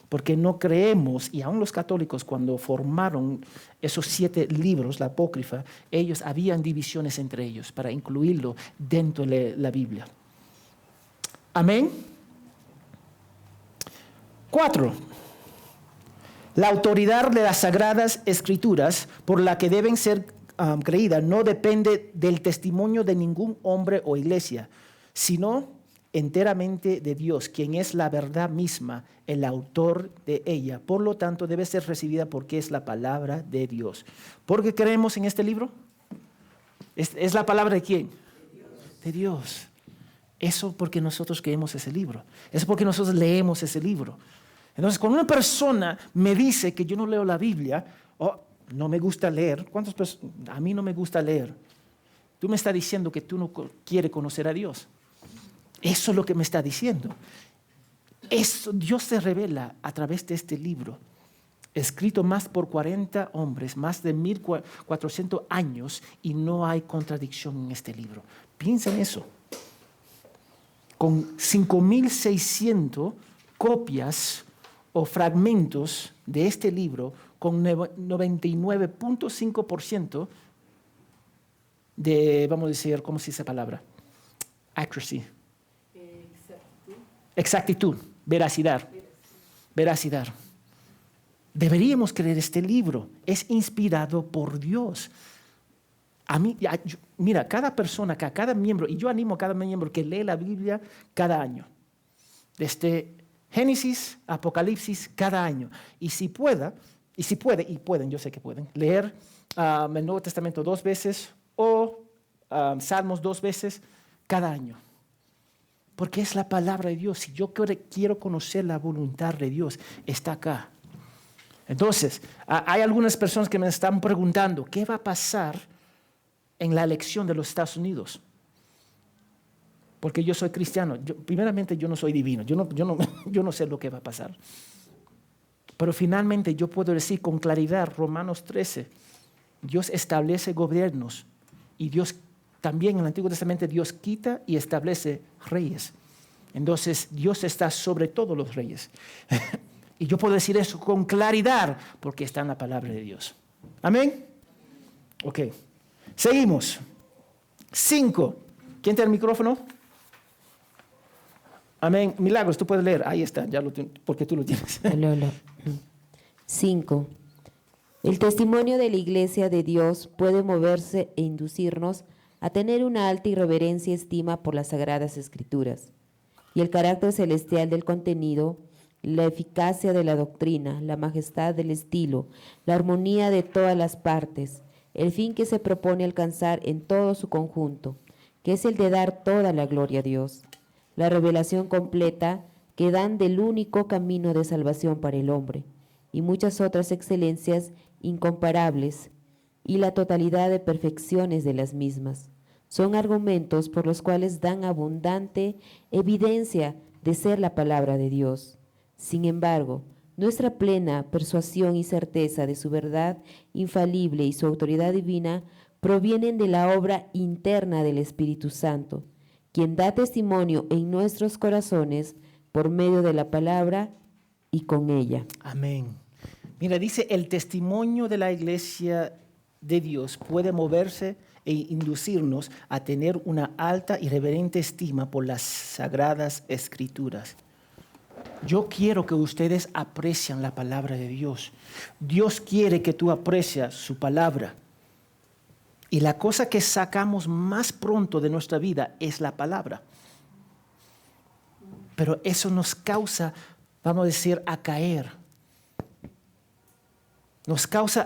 porque no creemos, y aún los católicos cuando formaron esos 7 libros, la apócrifa, ellos habían divisiones entre ellos para incluirlo dentro de la Biblia. Amén. 4. La autoridad de las Sagradas Escrituras por la que deben ser creídas no depende del testimonio de ningún hombre o iglesia, sino enteramente de Dios, quien es la verdad misma, el autor de ella. Por lo tanto, debe ser recibida porque es la palabra de Dios. ¿Por qué creemos en este libro? ¿Es la palabra de quién? De Dios. Eso porque nosotros creemos ese libro. Eso porque nosotros leemos ese libro. Entonces, cuando una persona me dice que yo no leo la Biblia, no me gusta leer, a mí no me gusta leer. Tú me estás diciendo que tú no quieres conocer a Dios. Eso es lo que me está diciendo. Dios se revela a través de este libro, escrito más por 40 hombres, más de 1400 años, y no hay contradicción en este libro. Piensa en eso. Con 5600 copias o fragmentos de este libro, con 99.5% de, vamos a decir, ¿cómo se dice esa palabra? Accuracy. Exactitud, veracidad. Deberíamos creer este libro. Es inspirado por Dios. Mira, cada persona acá, cada miembro, y yo animo a cada miembro que lee la Biblia cada año. Desde Génesis, Apocalipsis, cada año. Y si pueden, yo sé que pueden, leer el Nuevo Testamento 2 veces o Salmos 2 veces cada año. Porque es la palabra de Dios. Si yo quiero conocer la voluntad de Dios, está acá. Entonces, hay algunas personas que me están preguntando, ¿qué va a pasar en la elección de los Estados Unidos? Porque yo soy cristiano. Primeramente, yo no soy divino. Yo no sé lo que va a pasar. Pero finalmente yo puedo decir con claridad, Romanos 13, Dios establece gobiernos y Dios también en el Antiguo Testamento Dios quita y establece reyes. Entonces Dios está sobre todos los reyes. Y yo puedo decir eso con claridad porque está en la palabra de Dios. ¿Amén? Ok. Seguimos. 5. ¿Quién tiene el micrófono? Amén. Milagros, tú puedes leer. Ahí está, porque tú lo tienes. 5. El testimonio de la Iglesia de Dios puede moverse e inducirnos a tener una alta y reverencia estima por las Sagradas Escrituras, y el carácter celestial del contenido, la eficacia de la doctrina, la majestad del estilo, la armonía de todas las partes, el fin que se propone alcanzar en todo su conjunto, que es el de dar toda la gloria a Dios, la revelación completa que dan del único camino de salvación para el hombre, y muchas otras excelencias incomparables, y la totalidad de perfecciones de las mismas. Son argumentos por los cuales dan abundante evidencia de ser la palabra de Dios. Sin embargo, nuestra plena persuasión y certeza de su verdad infalible y su autoridad divina provienen de la obra interna del Espíritu Santo, quien da testimonio en nuestros corazones por medio de la palabra y con ella. Amén. Mira, dice, el testimonio de la Iglesia de Dios puede moverse e inducirnos a tener una alta y reverente estima por las Sagradas Escrituras. Yo quiero que ustedes aprecien la palabra de Dios. Dios quiere que tú aprecias su palabra. Y la cosa que sacamos más pronto de nuestra vida es la palabra. Pero eso nos causa, vamos a decir, a caer. Nos causa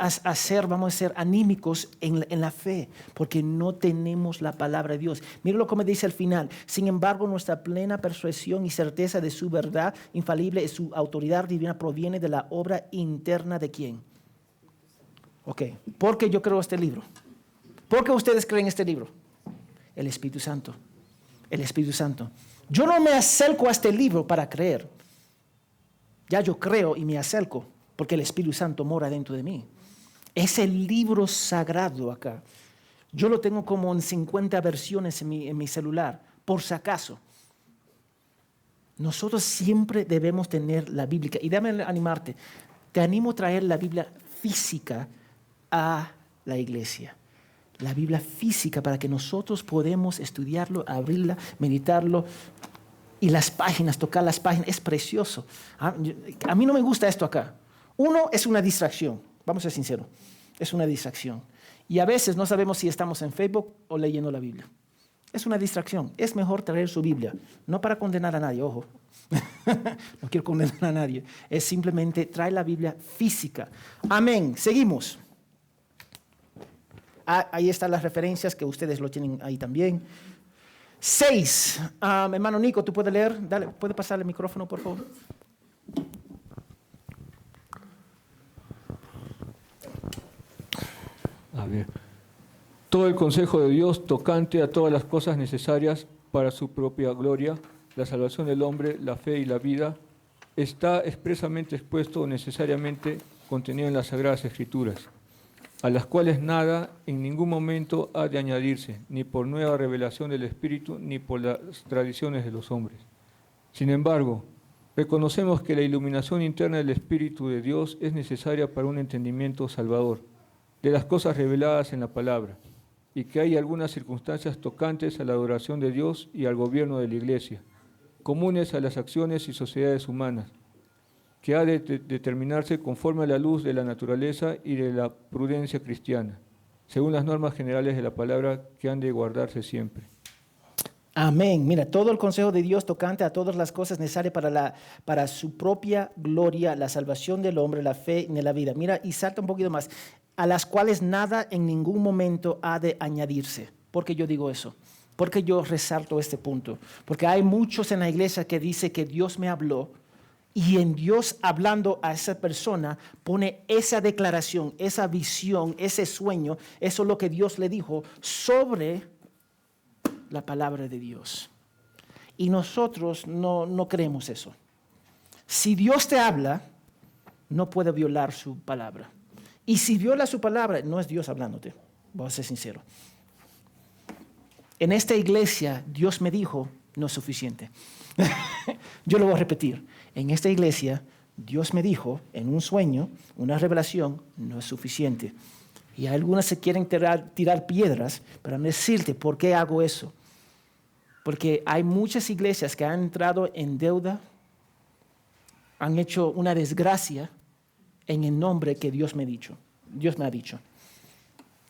vamos a ser anímicos en la fe, porque no tenemos la palabra de Dios. Míralo como dice al final. Sin embargo, nuestra plena persuasión y certeza de su verdad infalible y su autoridad divina proviene de la obra interna de ¿quién? Ok, ¿por qué yo creo este libro? ¿Por qué ustedes creen este libro? El Espíritu Santo. El Espíritu Santo. Yo no me acerco a este libro para creer. Ya yo creo y me acerco porque el Espíritu Santo mora dentro de mí. Es el libro sagrado acá. Yo lo tengo como en 50 versiones en mi celular, por si acaso. Nosotros siempre debemos tener la Biblia. Y déjame animarte. Te animo a traer la Biblia física a la iglesia. La Biblia física para que nosotros podamos estudiarlo, abrirla, meditarlo. Y las páginas, tocar las páginas, es precioso. A mí no me gusta esto acá. Uno, es una distracción, vamos a ser sinceros, es una distracción. Y a veces no sabemos si estamos en Facebook o leyendo la Biblia. Es una distracción, es mejor traer su Biblia, no para condenar a nadie, ojo. No quiero condenar a nadie, es simplemente traer la Biblia física. Amén, seguimos. Ahí están las referencias que ustedes lo tienen ahí también. 6, hermano Nico, ¿tú puedes leer? Dale, ¿puede pasar el micrófono, por favor? A ver. Todo el consejo de Dios tocante a todas las cosas necesarias para su propia gloria, la salvación del hombre, la fe y la vida, está expresamente expuesto o necesariamente contenido en las Sagradas Escrituras, a las cuales nada en ningún momento ha de añadirse, ni por nueva revelación del Espíritu, ni por las tradiciones de los hombres. Sin embargo, reconocemos que la iluminación interna del Espíritu de Dios es necesaria para un entendimiento salvador de las cosas reveladas en la palabra, y que hay algunas circunstancias tocantes a la adoración de Dios y al gobierno de la Iglesia, comunes a las acciones y sociedades humanas, que ha de determinarse conforme a la luz de la naturaleza y de la prudencia cristiana, según las normas generales de la palabra que han de guardarse siempre. Amén. Mira, todo el consejo de Dios tocante a todas las cosas necesarias para su propia gloria, la salvación del hombre, la fe y la vida. Mira, y salta un poquito más. A las cuales nada en ningún momento ha de añadirse. ¿Por qué yo digo eso? Porque yo resalto este punto. Porque hay muchos en la iglesia que dicen que Dios me habló, y en Dios hablando a esa persona pone esa declaración, esa visión, ese sueño, eso es lo que Dios le dijo sobre la palabra de Dios. Y nosotros no creemos eso. Si Dios te habla, no puede violar su palabra. Y si viola su palabra, no es Dios hablándote, voy a ser sincero. En esta iglesia, Dios me dijo, no es suficiente. Yo lo voy a repetir. En esta iglesia, Dios me dijo, en un sueño, una revelación, no es suficiente. Y algunas se quieren tirar piedras, para decirte por qué hago eso. Porque hay muchas iglesias que han entrado en deuda, han hecho una desgracia en el nombre que Dios me ha dicho.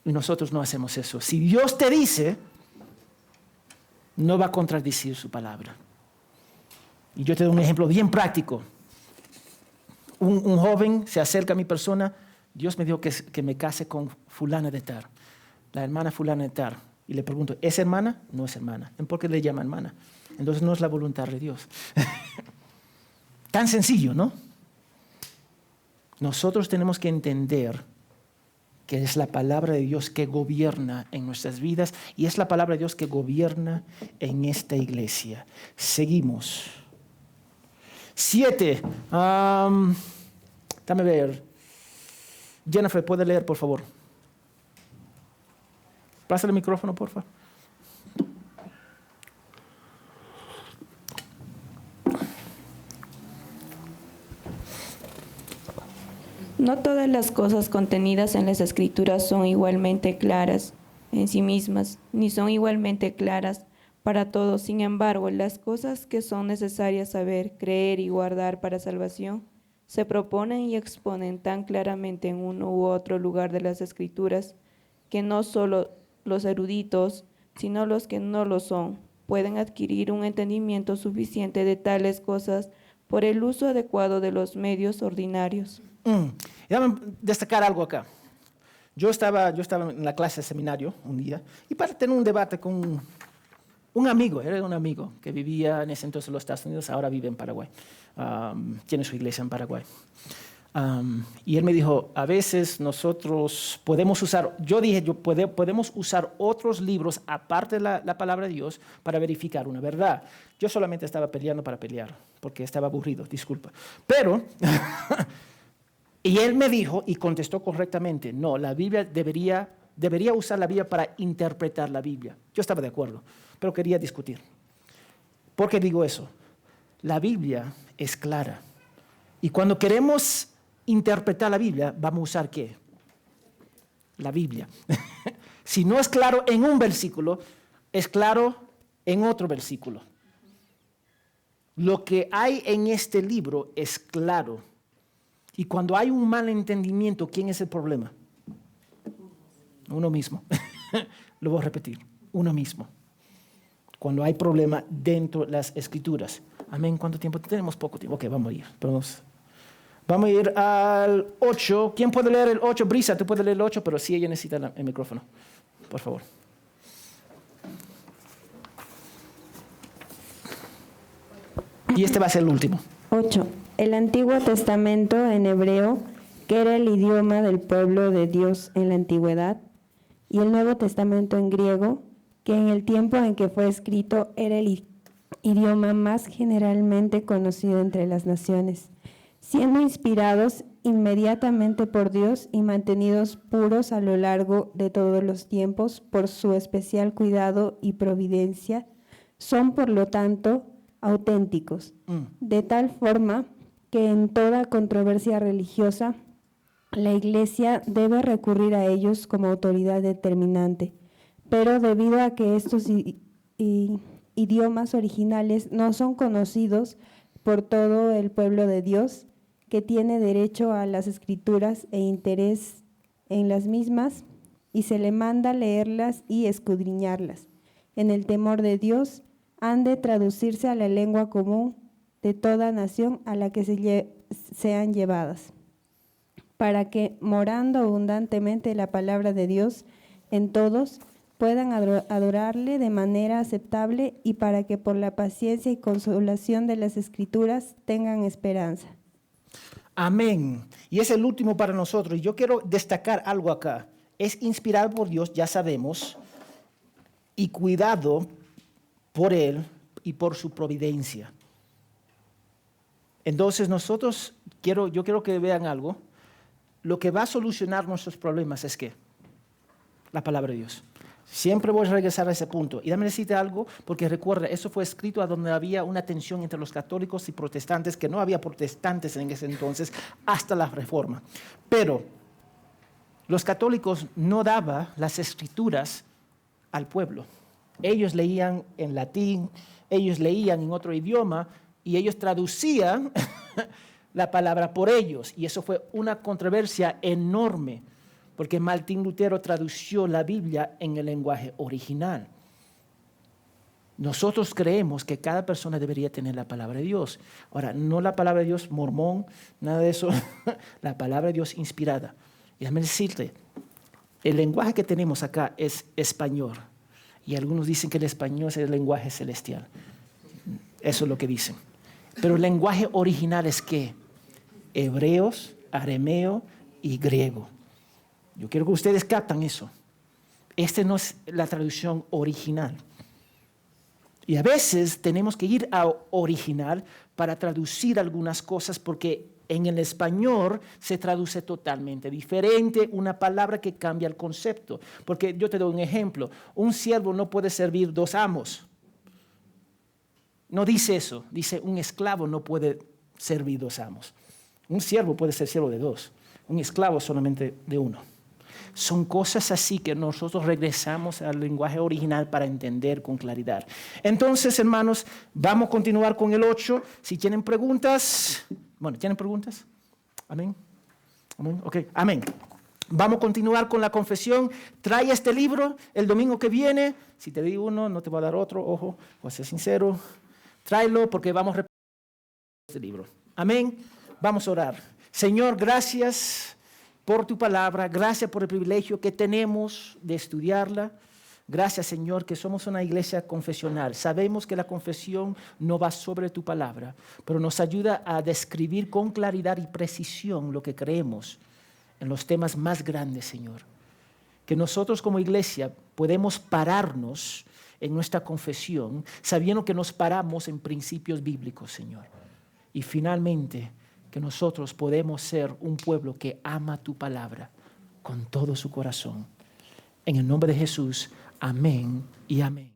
Y nosotros no hacemos eso. Si Dios te dice, no va a contradecir su palabra. Y yo te doy un ejemplo bien práctico. Un joven se acerca a mi persona, Dios me dijo que me case con fulana de tal, la hermana fulana de tal. Y le pregunto, ¿es hermana? No es hermana. ¿Por qué le llama hermana? Entonces no es la voluntad de Dios. Tan sencillo, ¿no? Nosotros tenemos que entender que es la palabra de Dios que gobierna en nuestras vidas y es la palabra de Dios que gobierna en esta iglesia. Seguimos. 7. Dame ver. Jennifer, ¿puede leer, por favor? Pásale el micrófono, por favor. No todas las cosas contenidas en las Escrituras son igualmente claras en sí mismas, ni son igualmente claras para todos. Sin embargo, las cosas que son necesarias saber, creer y guardar para salvación, se proponen y exponen tan claramente en uno u otro lugar de las Escrituras, que no solo los eruditos, sino los que no lo son, pueden adquirir un entendimiento suficiente de tales cosas por el uso adecuado de los medios ordinarios. Déjame destacar algo acá. Yo estaba en la clase de seminario un día y para tener un debate con un amigo, era un amigo que vivía en ese entonces en los Estados Unidos, ahora vive en Paraguay. Tiene su iglesia en Paraguay. Y él me dijo, a veces nosotros podemos usar, podemos usar otros libros aparte de la palabra de Dios para verificar una verdad. Yo solamente estaba peleando para pelear, porque estaba aburrido, disculpa. Pero, y él me dijo, y contestó correctamente, no, la Biblia debería usar la Biblia para interpretar la Biblia. Yo estaba de acuerdo, pero quería discutir. ¿Por qué digo eso? La Biblia es clara. Y cuando queremos interpretar la Biblia, vamos a usar ¿qué? La Biblia. Si no es claro en un versículo, es claro en otro versículo. Lo que hay en este libro es claro. Y cuando hay un mal entendimiento, ¿quién es el problema? Uno mismo. Lo voy a repetir. Uno mismo. Cuando hay problema dentro de las Escrituras. Amén. ¿Cuánto tiempo? Tenemos poco tiempo. Ok, vamos a ir. Vamos a ir al 8. ¿Quién puede leer el 8? Brisa, tú puedes leer el 8, pero sí ella necesita el micrófono. Por favor. Y este va a ser el último. 8. El Antiguo Testamento en hebreo, que era el idioma del pueblo de Dios en la antigüedad, y el Nuevo Testamento en griego, que en el tiempo en que fue escrito era el idioma más generalmente conocido entre las naciones, siendo inspirados inmediatamente por Dios y mantenidos puros a lo largo de todos los tiempos por su especial cuidado y providencia, son por lo tanto auténticos, de tal forma que en toda controversia religiosa la Iglesia debe recurrir a ellos como autoridad determinante, pero debido a que estos idiomas originales no son conocidos por todo el pueblo de Dios, que tiene derecho a las Escrituras e interés en las mismas, y se le manda leerlas y escudriñarlas. En el temor de Dios han de traducirse a la lengua común de toda nación a la que sean llevadas, para que, morando abundantemente la palabra de Dios en todos, puedan adorarle de manera aceptable y para que por la paciencia y consolación de las Escrituras tengan esperanza. Amén. Y es el último para nosotros. Y yo quiero destacar algo acá. Es inspirado por Dios, ya sabemos, y cuidado por Él y por su providencia. Entonces yo quiero que vean algo. Lo que va a solucionar nuestros problemas es ¿qué? La palabra de Dios. Siempre voy a regresar a ese punto. Y déjame decirte algo, porque recuerda, eso fue escrito a donde había una tensión entre los católicos y protestantes, que no había protestantes en ese entonces, hasta la Reforma. Pero los católicos no daban las escrituras al pueblo. Ellos leían en latín, ellos leían en otro idioma, y ellos traducían la palabra por ellos. Y eso fue una controversia enorme, porque Martín Lutero tradució la Biblia en el lenguaje original. Nosotros creemos que cada persona debería tener la palabra de Dios. Ahora, no la palabra de Dios mormón, nada de eso, la palabra de Dios inspirada. Y déjame decirte, el lenguaje que tenemos acá es español. Y algunos dicen que el español es el lenguaje celestial. Eso es lo que dicen. Pero el lenguaje original es ¿qué? Hebreos, arameo y griego. Yo quiero que ustedes captan eso. Esta no es la traducción original. Y a veces tenemos que ir a original para traducir algunas cosas porque en el español se traduce totalmente diferente una palabra que cambia el concepto. Porque yo te doy un ejemplo. Un siervo no puede servir dos amos. No dice eso. Dice un esclavo no puede servir dos amos. Un siervo puede ser siervo de dos. Un esclavo solamente de uno. Son cosas así que nosotros regresamos al lenguaje original para entender con claridad. Entonces, hermanos, vamos a continuar con el 8. Si tienen preguntas, ¿tienen preguntas? Amén. Amén. Ok, amén. Vamos a continuar con la confesión. Trae este libro el domingo que viene. Si te digo uno, no te voy a dar otro. Ojo, voy a ser sincero. Tráelo porque vamos a este libro. Amén. Vamos a orar. Señor, gracias por tu palabra, gracias por el privilegio que tenemos de estudiarla. Gracias, Señor, que somos una iglesia confesional. Sabemos que la confesión no va sobre tu palabra, pero nos ayuda a describir con claridad y precisión lo que creemos en los temas más grandes, Señor. Que nosotros como iglesia podemos pararnos en nuestra confesión, sabiendo que nos paramos en principios bíblicos, Señor. Y finalmente, que nosotros podemos ser un pueblo que ama tu palabra con todo su corazón. En el nombre de Jesús, amén y amén.